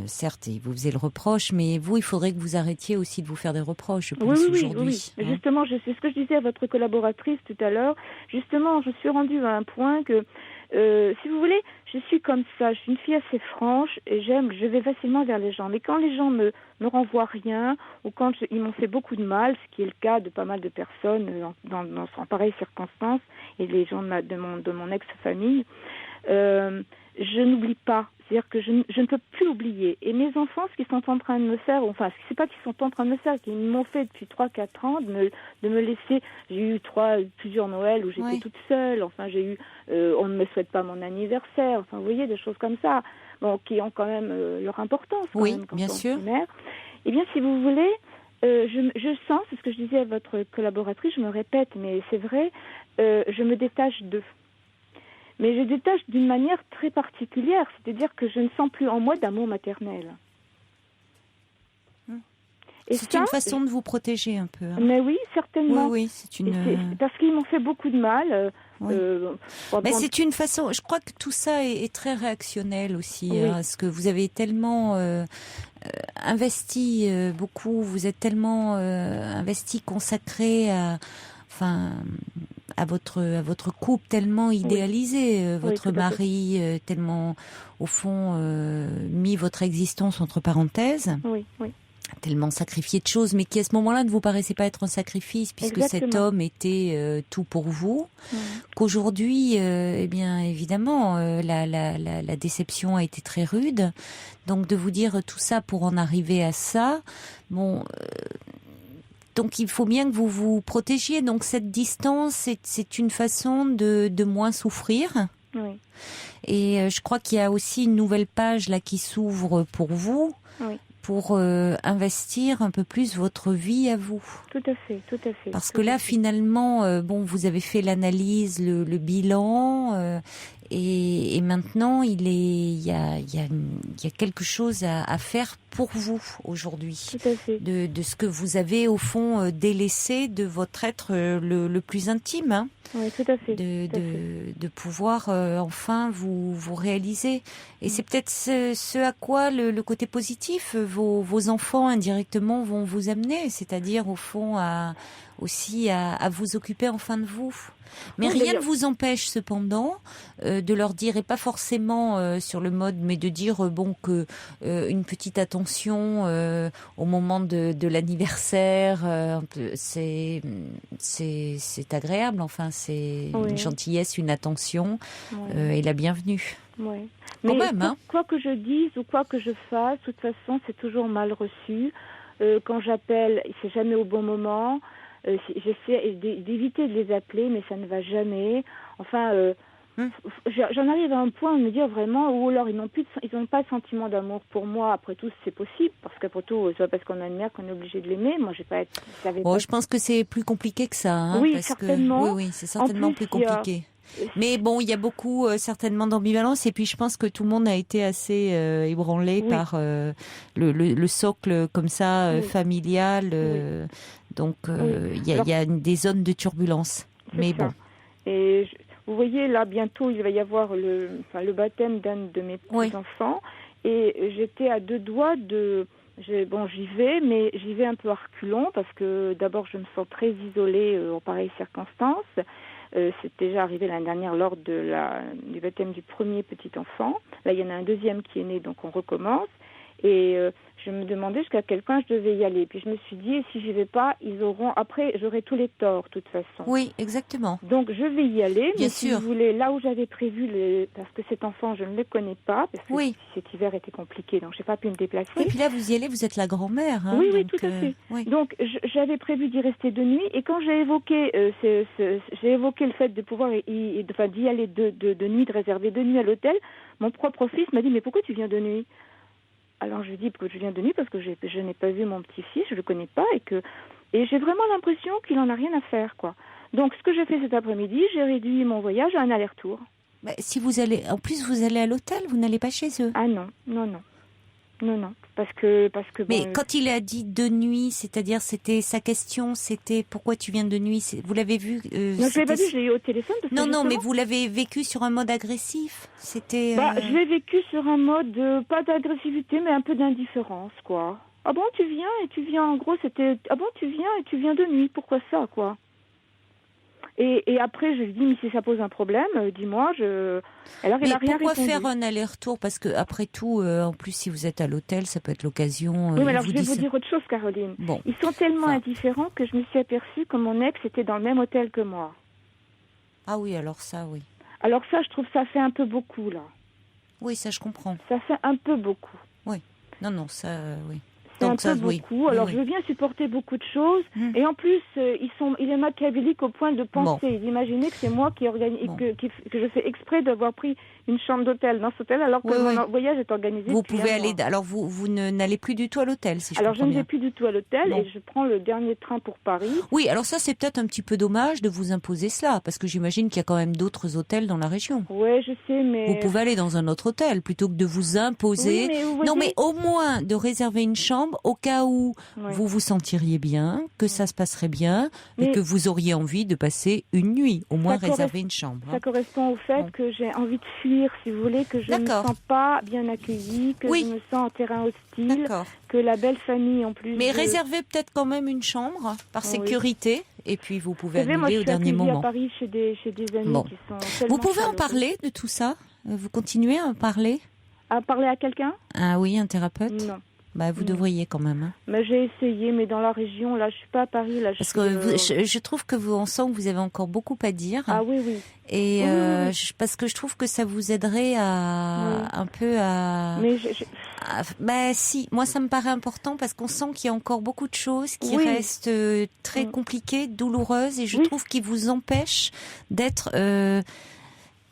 certes, il vous faisait le reproche, mais vous, il faudrait que vous arrêtiez aussi de vous faire des reproches, je pense, aujourd'hui. Oui. Justement, c'est ce que je disais à votre collaboratrice tout à l'heure. Justement, je suis rendue à un point que, si vous voulez, je suis comme ça. Je suis une fille assez franche et je vais facilement vers les gens. Mais quand les gens me renvoient rien ou quand ils m'ont fait beaucoup de mal, ce qui est le cas de pas mal de personnes en pareilles circonstances et les gens de mon ex-famille, je n'oublie pas. C'est-à-dire que je ne peux plus oublier. Et mes enfants, ce qu'ils sont en train de me faire, enfin, c'est pas qu'ils sont en train de me faire, qu'ils m'ont fait depuis 3-4 ans, de me laisser. J'ai eu plusieurs Noëls où j'étais toute seule. Enfin, j'ai eu, on ne me souhaite pas mon anniversaire. Enfin, vous voyez, des choses comme ça, bon, qui ont quand même leur importance. Quand même, quand bien sûr. Mère. Eh bien, si vous voulez, je sens, c'est ce que je disais à votre collaboratrice, je me répète, mais c'est vrai, je me détache d'eux. Mais je détache d'une manière très particulière, c'est-à-dire que je ne sens plus en moi d'amour maternel. C'est une façon de vous protéger un peu. Hein. Mais oui, certainement. Oui, c'est une... parce qu'ils m'ont fait beaucoup de mal. Mais c'est une façon... Je crois que tout ça est très réactionnel aussi. Oui. Hein, parce que vous avez tellement investi beaucoup, vous êtes tellement investi, consacré à votre couple, tellement idéalisé, votre mari, tellement, au fond, mis votre existence entre parenthèses. Oui. Tellement sacrifié de choses, mais qui à ce moment-là ne vous paraissait pas être un sacrifice, puisque cet homme était tout pour vous. Qu'aujourd'hui, eh bien évidemment, la déception a été très rude. Donc de vous dire tout ça pour en arriver à ça, bon. Donc il faut bien que vous vous protégiez. Donc cette distance, c'est une façon de moins souffrir. Oui. Et je crois qu'il y a aussi une nouvelle page là qui s'ouvre pour vous. Oui. Pour investir un peu plus votre vie à vous. Tout à fait. Parce que là, finalement, vous avez fait l'analyse, le bilan, et maintenant, il y a quelque chose à faire pour vous aujourd'hui. Tout à fait. De ce que vous avez, au fond, délaissé de votre être le plus intime. Hein. Oui, tout à fait. De pouvoir enfin vous réaliser. Et c'est peut-être ce à quoi le côté positif, vos enfants indirectement vont vous amener, c'est-à-dire au fond à vous occuper enfin de vous. Mais rien ne vous empêche cependant de leur dire, et pas forcément sur le mode, mais de dire que une petite attention au moment de l'anniversaire, c'est agréable. Enfin, c'est une gentillesse, une attention et la bienvenue. Oui. Mais même, quoi que je dise ou quoi que je fasse, de toute façon, c'est toujours mal reçu. Quand j'appelle, c'est jamais au bon moment. J'essaie d'éviter de les appeler, mais ça ne va jamais. Enfin, j'en arrive à un point de me dire vraiment, ou alors ils n'ont pas de sentiment d'amour pour moi. Après tout, c'est possible, parce qu'après tout, c'est pas parce qu'on a une mère qu'on est obligé de l'aimer. Moi, je pense que c'est plus compliqué que ça. Hein, oui, parce certainement. Oui, c'est certainement plus compliqué. Mais bon, il y a beaucoup certainement d'ambivalence, et puis je pense que tout le monde a été assez ébranlé par le socle comme ça familial. Donc il y a des zones de turbulence. Mais bon. Et vous voyez, là bientôt il va y avoir le baptême d'un de mes petits-enfants, et j'étais à 2 doigts j'y vais, mais j'y vais un peu à reculons, parce que d'abord je me sens très isolée en pareilles circonstances. C'est déjà arrivé l'année dernière lors du baptême du premier petit enfant. Là, il y en a un deuxième qui est né, donc on recommence. Et je me demandais jusqu'à quel point je devais y aller. Puis je me suis dit, si j'y vais pas, j'aurai tous les torts, de toute façon. Oui, exactement. Donc je vais y aller. Bien mais sûr. Si vous voulez, là où j'avais prévu, parce que cet enfant, je ne le connais pas, parce que cet hiver était compliqué, donc je n'ai pas pu me déplacer. Oui, puis là, vous y allez, vous êtes la grand-mère. Hein, oui, tout à fait. Oui. Donc j'avais prévu d'y rester 2 nuits, et quand j'ai évoqué le fait de pouvoir d'y aller 2 nuits, de réserver 2 nuits à l'hôtel, mon propre fils m'a dit, mais pourquoi tu viens 2 nuits ? Alors je lui dis que je viens de nuit parce que je n'ai pas vu mon petit-fils, je le connais pas, et j'ai vraiment l'impression qu'il en a rien à faire, quoi. Donc ce que j'ai fait cet après-midi, j'ai réduit mon voyage à un aller-retour. Si vous allez, en plus vous allez à l'hôtel, vous n'allez pas chez eux. Ah non. Non, parce que Mais bon, quand il a dit de nuit, c'est-à-dire c'était sa question, c'était pourquoi tu viens de nuit. Vous l'avez vu non, je l'ai pas dit, je l'ai eu au téléphone. Parce que Non, mais justement, vous l'avez vécu sur un mode agressif. C'était. je l'ai vécu sur un mode pas d'agressivité, mais un peu d'indifférence, quoi. Ah bon, tu viens et tu viens. En gros, c'était ah bon, tu viens et tu viens de nuit. Pourquoi ça, quoi? Et après, je lui dis, mais si ça pose un problème, dis-moi. Alors, il Mais a rien pourquoi répondu. faire un aller-retour? Parce que après tout, en plus, si vous êtes à l'hôtel, ça peut être l'occasion. Oui, mais alors je vais vous dire autre chose, Caroline. Bon. Ils sont tellement indifférents que je me suis aperçue que mon ex était dans le même hôtel que moi. Ah oui, alors ça, oui. Alors ça, je trouve ça fait un peu beaucoup, là. Oui, ça, je comprends. Ça fait un peu beaucoup. Oui. Non, ça, oui. C'est Donc, un ça, peu oui. beaucoup. Alors, Oui. je veux bien supporter beaucoup de choses. Et en plus, il est machiavélique au point de penser, d'imaginer que c'est moi qui organise, que je fais exprès d'avoir pris une chambre d'hôtel dans cet hôtel, alors que mon voyage est organisé. Vous pouvez aller. Alors, vous n'allez plus du tout à l'hôtel, si je comprends bien. Alors, je ne vais plus du tout à l'hôtel et je prends le dernier train pour Paris. Oui, alors ça, c'est peut-être un petit peu dommage de vous imposer cela, parce que j'imagine qu'il y a quand même d'autres hôtels dans la région. Oui, je sais, mais... Vous pouvez aller dans un autre hôtel plutôt que de vous imposer. Oui, mais vous Non, voyez... mais au moins de réserver une chambre au cas où vous vous sentiriez bien, que ça se passerait bien, et que vous auriez envie de passer une nuit. Au moins réserver une chambre. Ça correspond au fait que j'ai envie de fuir, si vous voulez, que je ne me sens pas bien accueillie, que je me sens en terrain hostile, que la belle famille en plus... Mais réservez peut-être quand même une chambre, par sécurité, et puis vous pouvez annuler au dernier moment. À Paris chez des amis qui sont tellement Vous pouvez en chaleureux. parler de tout ça? Vous continuez à en parler? À parler à quelqu'un? Ah oui, un thérapeute? Non. Vous devriez quand même. Hein. Mais j'ai essayé, mais dans la région, là, je suis pas à Paris. Là, parce que je trouve que on sent que vous avez encore beaucoup à dire. Ah oui, oui. Et parce que je trouve que ça vous aiderait à un peu à. Mais si, moi ça me paraît important parce qu'on sent qu'il y a encore beaucoup de choses qui restent très compliquées, douloureuses, et je trouve qu'ils vous empêchent d'être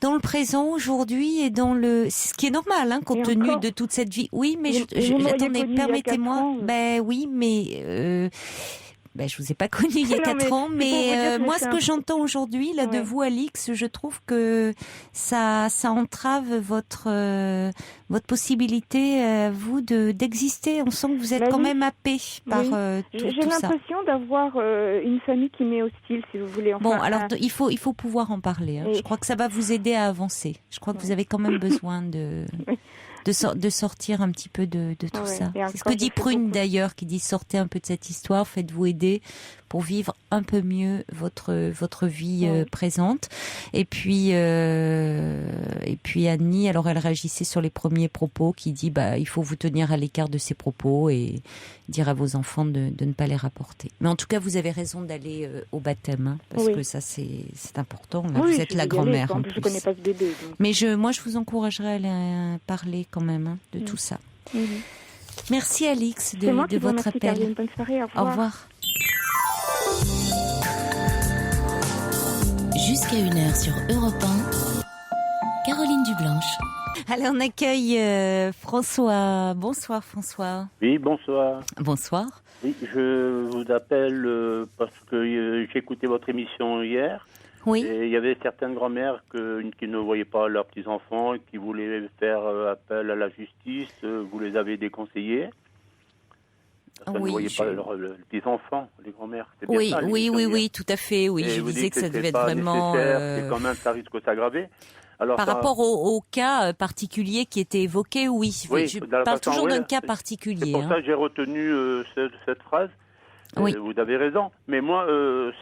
dans le présent aujourd'hui et dans ce qui est normal, hein, compte tenu de toute cette vie. Oui, mais attendez, permettez-moi. Oui, mais je vous ai pas connu il y a 4 ans, mais moi, ce que j'entends aujourd'hui là de vous, Alix, je trouve que ça entrave votre possibilité, vous, d'exister. On sent que vous êtes quand même happé par tout ça. J'ai l'impression d'avoir une famille qui m'est hostile, si vous voulez. Enfin, alors il faut pouvoir en parler. Hein. Je crois que ça va vous aider à avancer. Je crois que vous avez quand même besoin de sortir un petit peu de tout ça. C'est ce que dit Prune d'ailleurs, qui dit sortez un peu de cette histoire, faites-vous aider pour vivre un peu mieux votre vie présente. Et puis Annie, alors elle réagissait sur les premiers propos, qui dit il faut vous tenir à l'écart de ces propos et dire à vos enfants de ne pas les rapporter. Mais en tout cas, vous avez raison d'aller au baptême, hein, parce que ça c'est important. Là, vous êtes la grand-mère en plus. Je connais pas ce bébé. Donc. Mais moi je vous encouragerais à aller parler quand même de tout ça. Merci Alix de votre appel. Caroline. Bonne soirée, au revoir. Au revoir. Jusqu'à 1h sur Europe 1, Caroline Dublanche. Allez, on accueille François. Bonsoir François. Oui, bonsoir. Bonsoir. Oui, je vous appelle parce que j'ai écouté votre émission hier. Oui. Et il y avait certaines grand-mères qui ne voyaient pas leurs petits-enfants, qui voulaient faire appel à la justice. Vous les avez déconseillés. Parce ne voyaient pas leurs petits-enfants, les grand-mères. Oui, tout à fait. Oui, je disais que ça devait être vraiment... Et quand même, ça risque de s'aggraver. Alors, par rapport au cas particulier qui était évoqué, oui. Je parle toujours d'un cas particulier. C'est pour ça que j'ai retenu cette phrase. Vous avez raison. Mais moi,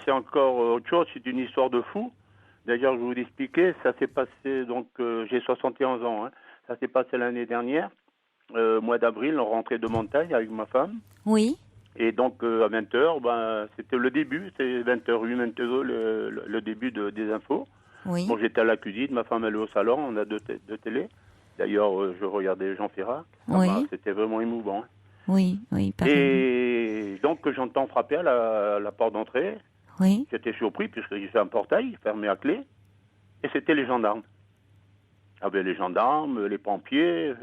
c'est encore autre chose. C'est une histoire de fou. D'ailleurs, je vais vous l'expliquer. Ça s'est passé, donc, j'ai 71 ans. Hein. Ça s'est passé l'année dernière. Mois d'avril, on rentrait de montagne avec ma femme. Oui. Et donc, à 20h, c'était le début. C'était 20h, 22, le début des infos. Oui. Bon, j'étais à la cuisine, ma femme elle est au salon, on a deux télés. D'ailleurs, je regardais Jean Ferrat. C'était vraiment émouvant. Oui, pareil. Et donc, j'entends frapper à la porte d'entrée. Oui. J'étais surpris, puisque c'est un portail fermé à clé. Et c'était les gendarmes. Les gendarmes, les pompiers.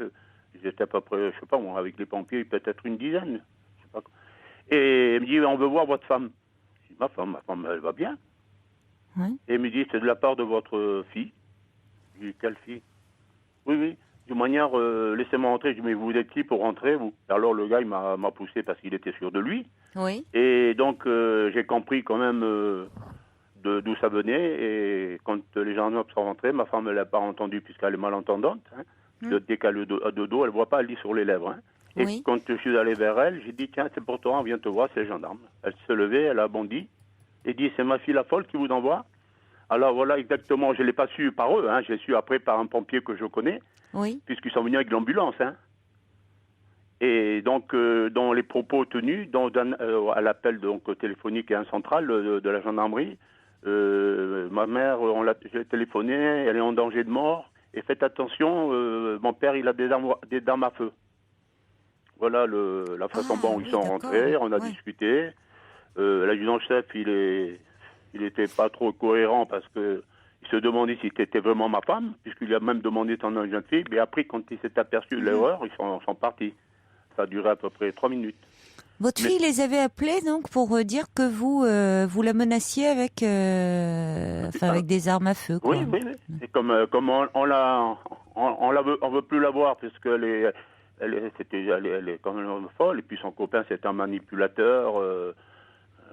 Ils étaient à peu près, je sais pas moi, avec les pompiers, peut-être une dizaine. Je sais pas. Et il me dit, on veut voir votre femme. Je dis, ma femme, elle va bien. Et il me dit, c'est de la part de votre fille. Je dis, quelle fille? Oui. De manière, laissez-moi rentrer. Je dis, mais vous êtes qui pour rentrer, vous? Alors le gars, il m'a poussé parce qu'il était sûr de lui. Oui. Et donc, j'ai compris quand même d'où ça venait. Et quand les gendarmes sont rentrés, ma femme ne l'a pas entendu puisqu'elle est malentendante. Hein. Dès qu'elle est de dos, elle ne voit pas, elle lit sur les lèvres. Hein. Et Oui. quand je suis allé vers elle, j'ai dit, tiens, c'est pour toi, on vient te voir, c'est les gendarmes. Elle se levait, elle a bondi et dit, c'est ma fille la folle qui vous envoie. Alors voilà, exactement, je ne l'ai pas su par eux, hein. J'ai su après par un pompier que je connais, Oui. puisqu'ils sont venus avec l'ambulance. Hein. Et donc, dans les propos tenus, à l'appel donc, téléphonique et un central de la gendarmerie, ma mère, j'ai téléphoné, elle est en danger de mort, et faites attention, mon père, il a des armes à feu. Voilà la façon dont ils sont rentrés, on a discuté. L'adjudant-chef, il était pas trop cohérent parce que il se demandait si c'était vraiment ma femme, puisqu'il a même demandé son nom de jeune fille, mais après, quand il s'est aperçu de l'erreur, ils sont partis. Ça a duré à peu près 3 minutes. Votre fille les avait appelés donc pour dire que vous la menaciez avec avec des armes à feu, quoi. Oui. Et comme on veut plus la voir puisqu'elle elle est quand même folle. Et puis son copain c'est un manipulateur,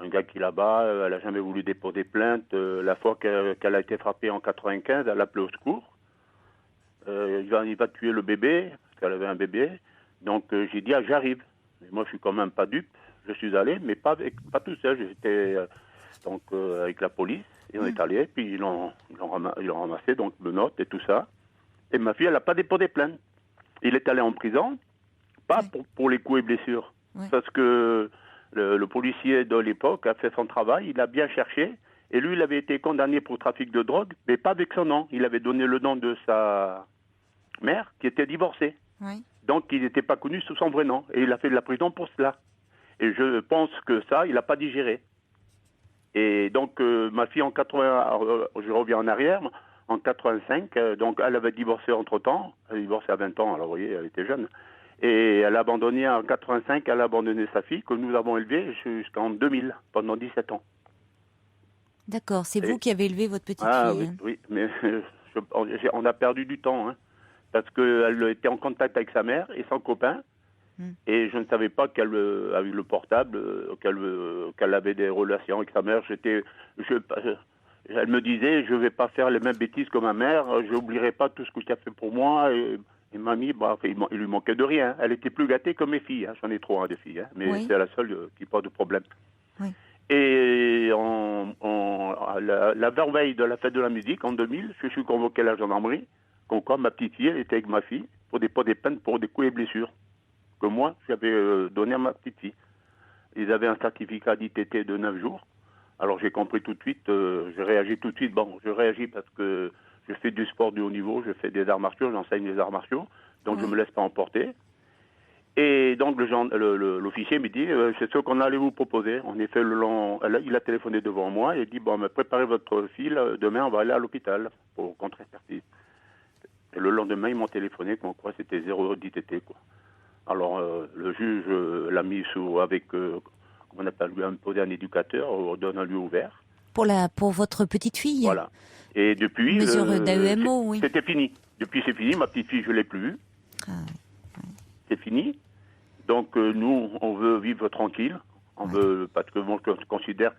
un gars qui là-bas, elle a jamais voulu déposer plainte. La fois qu'elle a été frappée en 95, elle a appelé au secours. Il va tuer le bébé parce qu'elle avait un bébé. Donc j'ai dit j'arrive. Mais moi je suis quand même pas dupe. Je suis allé, mais pas tout seul. J'étais avec la police. Et on est allé, puis ils l'ont ramassé, donc menottes et tout ça. Et ma fille, elle n'a pas déposé plainte. Il est allé en prison, pas pour les coups et blessures. Parce que le policier de l'époque a fait son travail, il a bien cherché. Et lui, il avait été condamné pour trafic de drogue, mais pas avec son nom. Il avait donné le nom de sa mère, qui était divorcée. Oui. Donc, il n'était pas connu sous son vrai nom. Et il a fait de la prison pour cela. Et je pense que ça, il n'a pas digéré. Et donc, ma fille, en 80, je reviens en arrière, en 85, donc elle avait divorcé entre-temps. Elle a divorcé à 20 ans, alors vous voyez, elle était jeune. Et elle a abandonné, en 85, elle a abandonné sa fille, que nous avons élevée jusqu'en 2000, pendant 17 ans. D'accord, c'est vous qui avez élevé votre petite fille. Oui, mais on a perdu du temps, hein, parce qu'elle était en contact avec sa mère et son copain. Et je ne savais pas qu'elle avait le portable, qu'elle avait des relations avec sa mère. Elle me disait, je ne vais pas faire les mêmes bêtises que ma mère, je n'oublierai pas tout ce que tu as fait pour moi. Et mamie, il lui manquait de rien. Elle était plus gâtée que mes filles. Hein. J'en ai 3 des filles, hein, mais c'est la seule qui n'a pas de problème. Oui. Et la veille de la fête de la musique, en 2000, je suis convoqué à la gendarmerie, comme quoi ma petite fille elle était avec ma fille pour déposer des plaintes pour des coups et blessures que moi, j'avais donné à ma petite fille. Ils avaient un certificat d'ITT de 9 jours. Alors j'ai compris tout de suite, j'ai réagi tout de suite. Bon, je réagis parce que je fais du sport de haut niveau, je fais des arts martiaux, j'enseigne les arts martiaux, donc je ne me laisse pas emporter. Et donc l'officier me dit, c'est ce qu'on allait vous proposer. En effet, il a téléphoné devant moi et dit, bon, mais préparez votre fille, demain on va aller à l'hôpital pour contre-expertise. Et le lendemain, ils m'ont téléphoné, comme quoi c'était 0 d'ITT, quoi. Alors, le juge l'a mis avec, comment on appelle, lui imposer un éducateur, donne un lieu ouvert. Pour votre petite fille. Voilà. Et depuis, mesure d'AEMO, oui. C'était fini. Depuis, c'est fini. Ma petite fille, je l'ai plus vue. C'est fini. Donc, nous, on veut vivre tranquille. On veut, parce que moi, je considère,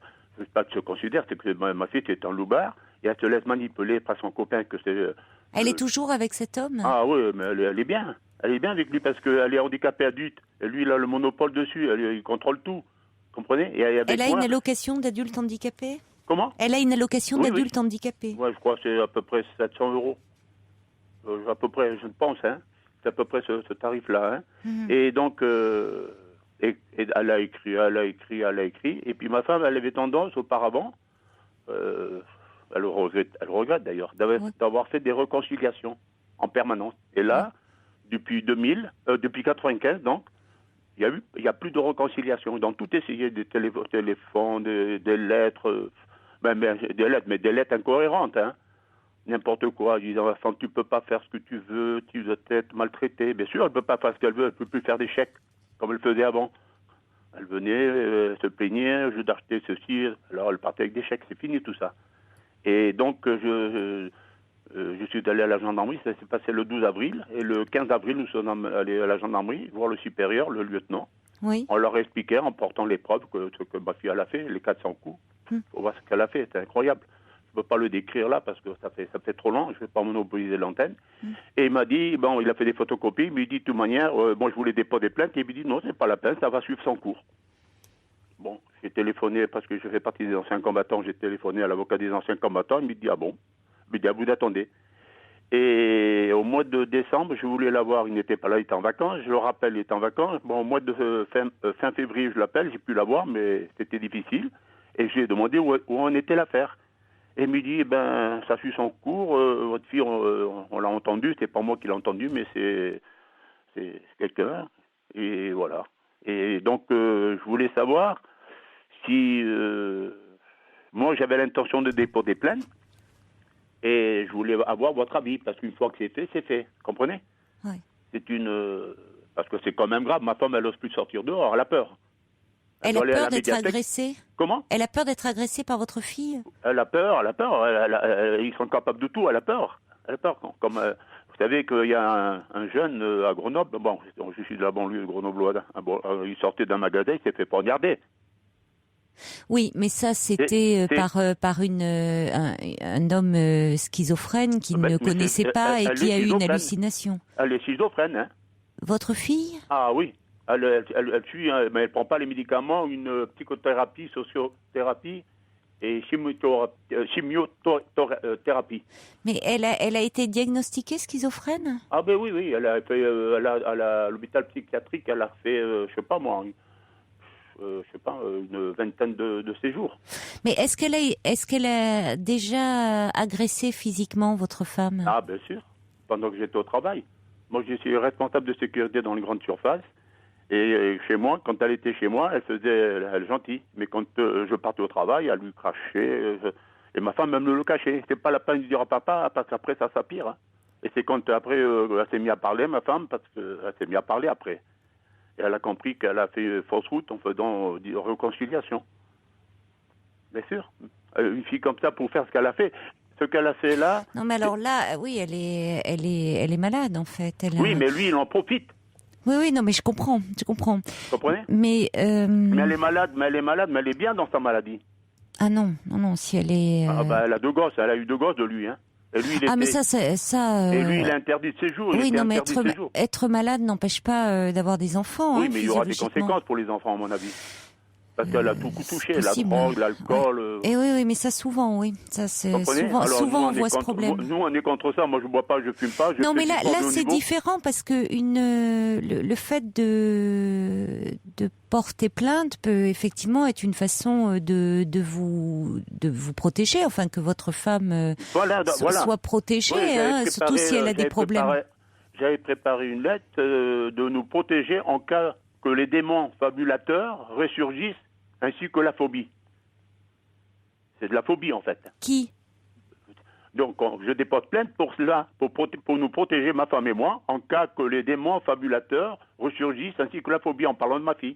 pas que je considère, c'est que ma fille est un loupard et elle se laisse manipuler par son copain que c'est. Elle est toujours avec cet homme. Ah oui, mais elle est bien. Elle est bien avec lui parce qu'elle est handicapée adulte. Et lui, il a le monopole dessus. Il contrôle tout. Comprenez ? Et elle a une allocation d'adulte handicapé ? Comment ? Elle a une allocation d'adulte handicapé. Oui, je crois que c'est à peu près 700 €. À peu près, je pense. Hein. C'est à peu près ce tarif-là. Hein. Et donc, et elle a écrit. Et puis ma femme, elle avait tendance auparavant, elle regrette d'ailleurs, d'avoir fait des réconciliations en permanence. Et là, depuis 95, donc, il y a plus de réconciliation. Donc, tout essayé, des téléphones, des lettres, mais des lettres incohérentes, hein. N'importe quoi, disant, enfant, tu peux pas faire ce que tu veux, tu dois être maltraité. Bien sûr, elle peut pas faire ce qu'elle veut, elle peut plus faire des chèques, comme elle faisait avant. Elle venait, se plaignait, je d'acheter ceci, alors elle partait avec des chèques, c'est fini tout ça. Et donc, Je suis allé à la gendarmerie, ça s'est passé le 12 avril. Et le 15 avril, nous sommes allés à la gendarmerie voir le supérieur, le lieutenant. Oui. On leur expliquait en portant les preuves ce que ma fille elle a fait, les 400 coups. Pour voir ce qu'elle a fait, c'est incroyable. Je ne peux pas le décrire là parce que ça fait trop long, je ne vais pas monopoliser l'antenne. Et il m'a dit, bon, il a fait des photocopies, il m'a dit de toute manière, bon, je voulais déposer plainte, et il m'a dit non, c'est pas la peine, ça va suivre son cours. Bon, j'ai téléphoné, parce que je fais partie des anciens combattants, j'ai téléphoné à l'avocat des anciens combattants, il m'a dit, ah bon, il m'a dit, à vous d'attendez. Et au mois de décembre, je voulais l'avoir, il n'était pas là, il était en vacances, je le rappelle, il était en vacances. Bon, au mois de fin février, je l'appelle, j'ai pu l'avoir, mais c'était difficile. Et j'ai demandé où en était l'affaire. Et il me dit, ben, ça suit son cours, votre fille, on l'a entendu, c'est pas moi qui l'ai entendu, mais c'est quelqu'un. Et voilà. Et donc, je voulais savoir si... moi, j'avais l'intention de déposer plainte. Et je voulais avoir votre avis, parce qu'une fois que c'est fait, c'est fait. Comprenez? Oui. C'est parce que c'est quand même grave. Ma femme, elle n'ose plus sortir dehors, elle a peur. Elle a peur d'être agressée? Comment? Elle a peur d'être agressée par votre fille? Elle a peur. Ils sont capables de tout, elle a peur. Elle a peur. Comme, vous savez qu'il y a un jeune à Grenoble, bon, je suis de la banlieue grenobloise, il sortait d'un magasin, il s'est fait poignarder. Oui, mais ça, c'était par un homme schizophrène qui ne connaissait pas et qui a eu une hallucination. Elle est schizophrène, hein. Votre fille? Ah oui, elle suit, hein, mais elle ne prend pas les médicaments, une psychothérapie, sociothérapie et chimiothérapie. Mais elle a été diagnostiquée schizophrène? Ah ben oui, elle a fait, à l'hôpital psychiatrique, elle a fait, je sais pas moi, une vingtaine de séjours. Mais est-ce qu'elle a déjà agressé physiquement votre femme? Ah, bien sûr, pendant que j'étais au travail. Moi, je suis responsable de sécurité dans les grandes surfaces. Et chez moi, quand elle était chez moi, elle faisait elle gentille. Mais quand je partais au travail, elle lui crachait. Et ma femme même le cachait. C'est pas la peine de dire à papa, parce qu'après, ça pire. Hein. Et c'est quand après, elle s'est mise à parler, ma femme, parce qu'elle s'est mise à parler après. Et elle a compris qu'elle a fait fausse route en faisant réconciliation. Bien sûr. Une fille comme ça, pour faire ce qu'elle a fait. Ce qu'elle a fait là... Non, mais alors là, oui, elle est malade, en fait. Oui, mais lui, il en profite. Oui, non, mais je comprends. Vous comprenez? Mais elle est malade, mais elle est bien dans sa maladie. Ah non, si elle est... elle a 2 gosses, elle a eu 2 gosses de lui, hein. Et lui, mais ça... Et lui, il est interdit de séjour. Oui, non, mais être malade n'empêche pas d'avoir des enfants. Oui, hein, mais il y aura des conséquences pour les enfants, à mon avis. Parce qu'elle a tout touché, possible. La drogue, l'alcool... Et oui, mais ça souvent, oui. Ça, c'est souvent on voit ce problème. Nous, on est contre ça. Moi, je ne bois pas, je ne fume pas. Non, mais là c'est différent parce que le fait de porter plainte peut effectivement être une façon de vous protéger, enfin que votre femme soit protégée, oui, surtout si elle a des problèmes. J'avais préparé une lettre de nous protéger en cas que les démons fabulateurs ressurgissent, ainsi que la phobie. C'est de la phobie, en fait. Qui? Donc, je dépose plainte pour cela, pour nous protéger, ma femme et moi, en cas que les démons fabulateurs ressurgissent, ainsi que la phobie, en parlant de ma fille.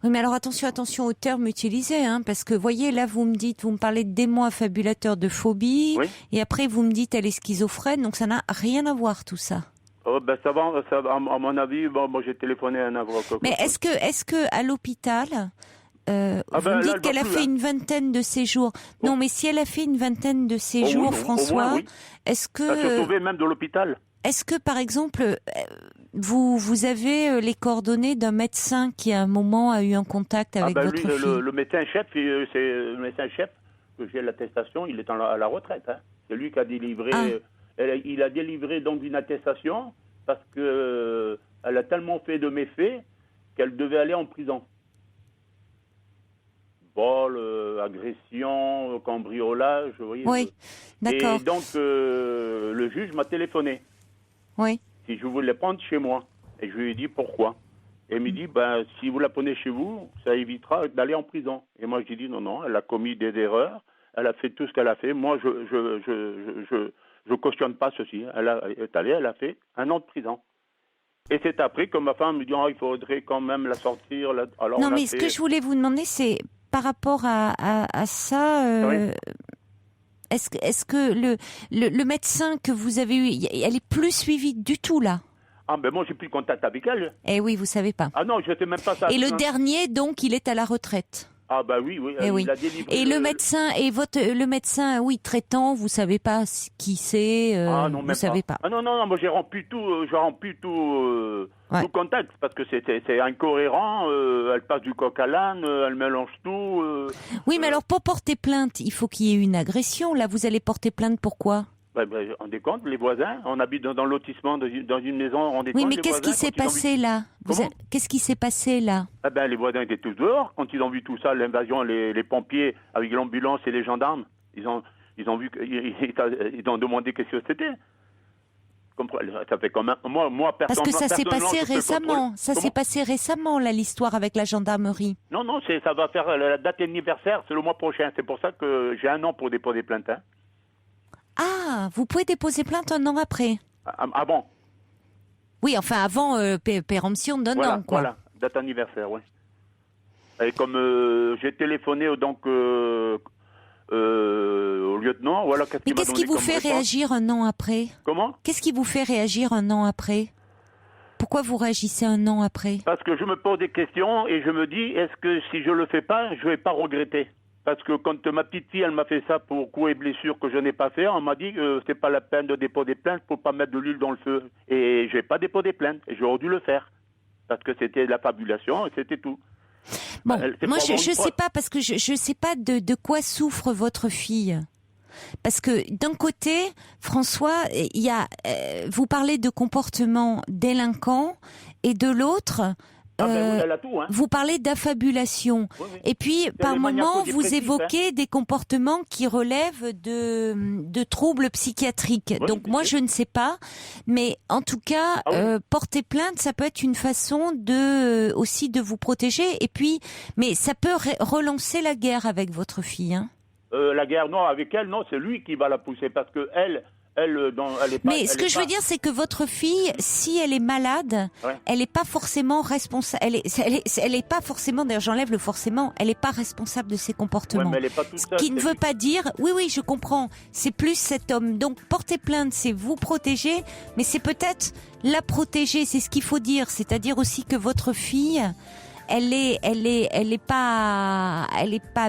Oui, mais alors attention au terme utilisé, parce que, voyez, là, vous me parlez de démons affabulateurs, de phobie, oui. Et après, vous me dites elle est schizophrène, donc ça n'a rien à voir, tout ça. Ça va, à mon avis, moi j'ai téléphoné à un avocat. Mais est-ce que à l'hôpital, vous me dites qu'elle a fait une vingtaine de séjours. Non, mais si elle a fait une vingtaine de séjours, François, oui. Est-ce que... Elle se sauvait même de l'hôpital. Est-ce que, par exemple, vous avez les coordonnées d'un médecin qui, à un moment, a eu un contact avec votre fille? Le médecin-chef, c'est le médecin-chef, que j'ai l'attestation, il est à la retraite. Hein. C'est lui qui a délivré... Il a délivré donc une attestation parce que elle a tellement fait de méfaits qu'elle devait aller en prison. Vol, agression, cambriolage, vous voyez. Oui, d'accord. Et donc le juge m'a téléphoné. Oui. Si je voulais prendre chez moi. Et je lui ai dit pourquoi. Et il me dit, si vous la prenez chez vous, ça évitera d'aller en prison. Et moi j'ai dit non, elle a commis des erreurs, elle a fait tout ce qu'elle a fait. Moi je cautionne pas ceci. Elle a fait 1 an de prison. Et c'est après que ma femme me dit il faudrait quand même la sortir. Alors non, mais ce que je voulais vous demander, c'est par rapport à ça. Oui. Est-ce que le médecin que vous avez eu, elle est plus suivie du tout là? Ah ben moi j'ai plus de contact avec elle. Eh oui, vous savez pas. Ah non, je sais même pas ça. Et le dernier, donc, il est à la retraite. Ah bah oui, oui. Il a délivré. Et le médecin, oui, traitant, vous savez pas qui c'est. Ah non, vous même savez pas. Ah non, moi j'ai rompu tout, tout contact parce que c'est incohérent. Elle passe du coq à l'âne, elle mélange tout. Oui, mais alors pour porter plainte, il faut qu'il y ait une agression. Là, vous allez porter plainte pourquoi? On décompte, les voisins. On habite dans le lotissement, dans une maison, on décompte. Oui, mais qu'est-ce qui s'est passé là? Qu'est-ce qui s'est passé là? Les voisins étaient tous dehors. Quand ils ont vu tout ça, l'invasion, les pompiers avec l'ambulance et les gendarmes, ils ont vu, ils ont demandé qu'est-ce que c'était. Ça fait comme moi parce que ça s'est passé récemment. Ça s'est passé récemment, là, l'histoire avec la gendarmerie. Non, ça va faire la date anniversaire, c'est le mois prochain. C'est pour ça que j'ai un an pour déposer plainte. Hein. Ah, vous pouvez déposer plainte un an après. Avant. Oui, enfin avant péremption d'un an, quoi. Voilà, date anniversaire, oui. Et comme j'ai téléphoné donc au lieutenant, voilà qu'est-ce qu'il m'a donné. Mais qu'est-ce qui vous fait réagir un an après? Comment? Qu'est-ce qui vous fait réagir un an après? Pourquoi vous réagissez un an après? Parce que je me pose des questions et je me dis, est-ce que si je le fais pas, je vais pas regretter? Parce que quand ma petite fille, elle m'a fait ça pour coups et blessures que je n'ai pas fait, on m'a dit que c'est pas la peine de déposer plainte pour pas mettre de l'huile dans le feu. Et je n'ai pas déposé plainte. Et j'aurais dû le faire. Parce que c'était de la fabulation et c'était tout. Bon, moi je sais pas, parce que je sais pas de quoi souffre votre fille. Parce que d'un côté, François, il y a, vous parlez de comportement délinquant et de l'autre... elle a tout, hein. Vous parlez d'affabulation. Oui. Et puis, par moment, vous évoquez des comportements qui relèvent de troubles psychiatriques. Oui, donc, moi, je ne sais pas. Mais en tout cas, porter plainte, ça peut être une façon aussi de vous protéger. Et puis, mais ça peut relancer la guerre avec votre fille, hein. La guerre, non, avec elle, non, c'est lui qui va la pousser. Parce que elle est pas... Mais ce que je veux dire, c'est que votre fille, si elle est malade, elle n'est pas forcément responsable. Elle est pas forcément, d'ailleurs j'enlève le forcément, elle n'est pas responsable de ses comportements. Ouais, mais elle est pas toute seule, ce qui ne veut pas dire, oui, je comprends, c'est plus cet homme. Donc porter plainte, c'est vous protéger, mais c'est peut-être la protéger, c'est ce qu'il faut dire. C'est-à-dire aussi que votre fille... Elle est pas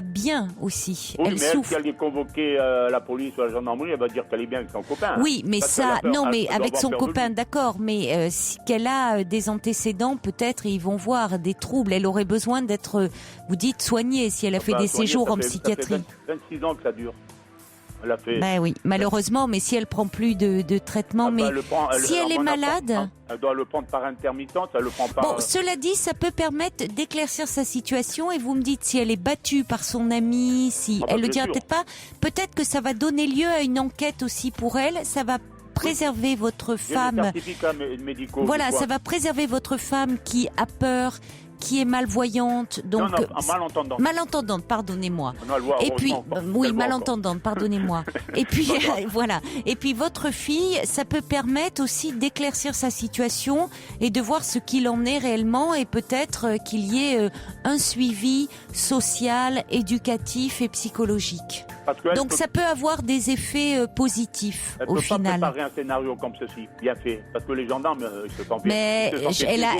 bien aussi. Oui, elle souffre. Si elle est convoquée à la police ou à la gendarmerie, elle va dire qu'elle est bien avec son copain. Oui, mais mais avec son copain, d'accord. Mais qu'elle a des antécédents, peut-être, et ils vont voir des troubles. Elle aurait besoin d'être, vous dites, soignée si elle a fait des séjours en psychiatrie. Ça fait 26 ans que ça dure. Ben oui, malheureusement, mais si elle prend plus de traitement, mais si elle est malade... Elle doit le prendre par intermittence, elle le prend par... Bon, cela dit, ça peut permettre d'éclaircir sa situation, et vous me dites si elle est battue par son ami, si elle le dira peut-être pas, peut-être que ça va donner lieu à une enquête aussi pour elle, ça va préserver votre femme... médicaux, voilà, ça va préserver votre femme qui a peur, qui est malvoyante, donc malentendante, pardonnez-moi. Et puis malentendante, pardonnez-moi. Et puis voilà. Et puis votre fille, ça peut permettre aussi d'éclaircir sa situation et de voir ce qu'il en est réellement, et peut-être qu'il y ait un suivi social, éducatif et psychologique. Donc ça peut avoir des effets positifs au final. Elle peut pas préparer un scénario comme ceci, bien fait, parce que les gendarmes, ils se sentent bien. Mais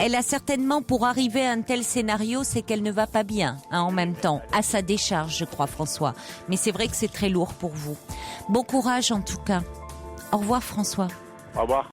elle a certainement, pour arriver à un tel scénario, c'est qu'elle ne va pas bien, hein, en même temps, à sa décharge, je crois, François. Mais c'est vrai que c'est très lourd pour vous. Bon courage en tout cas. Au revoir, François. Au revoir.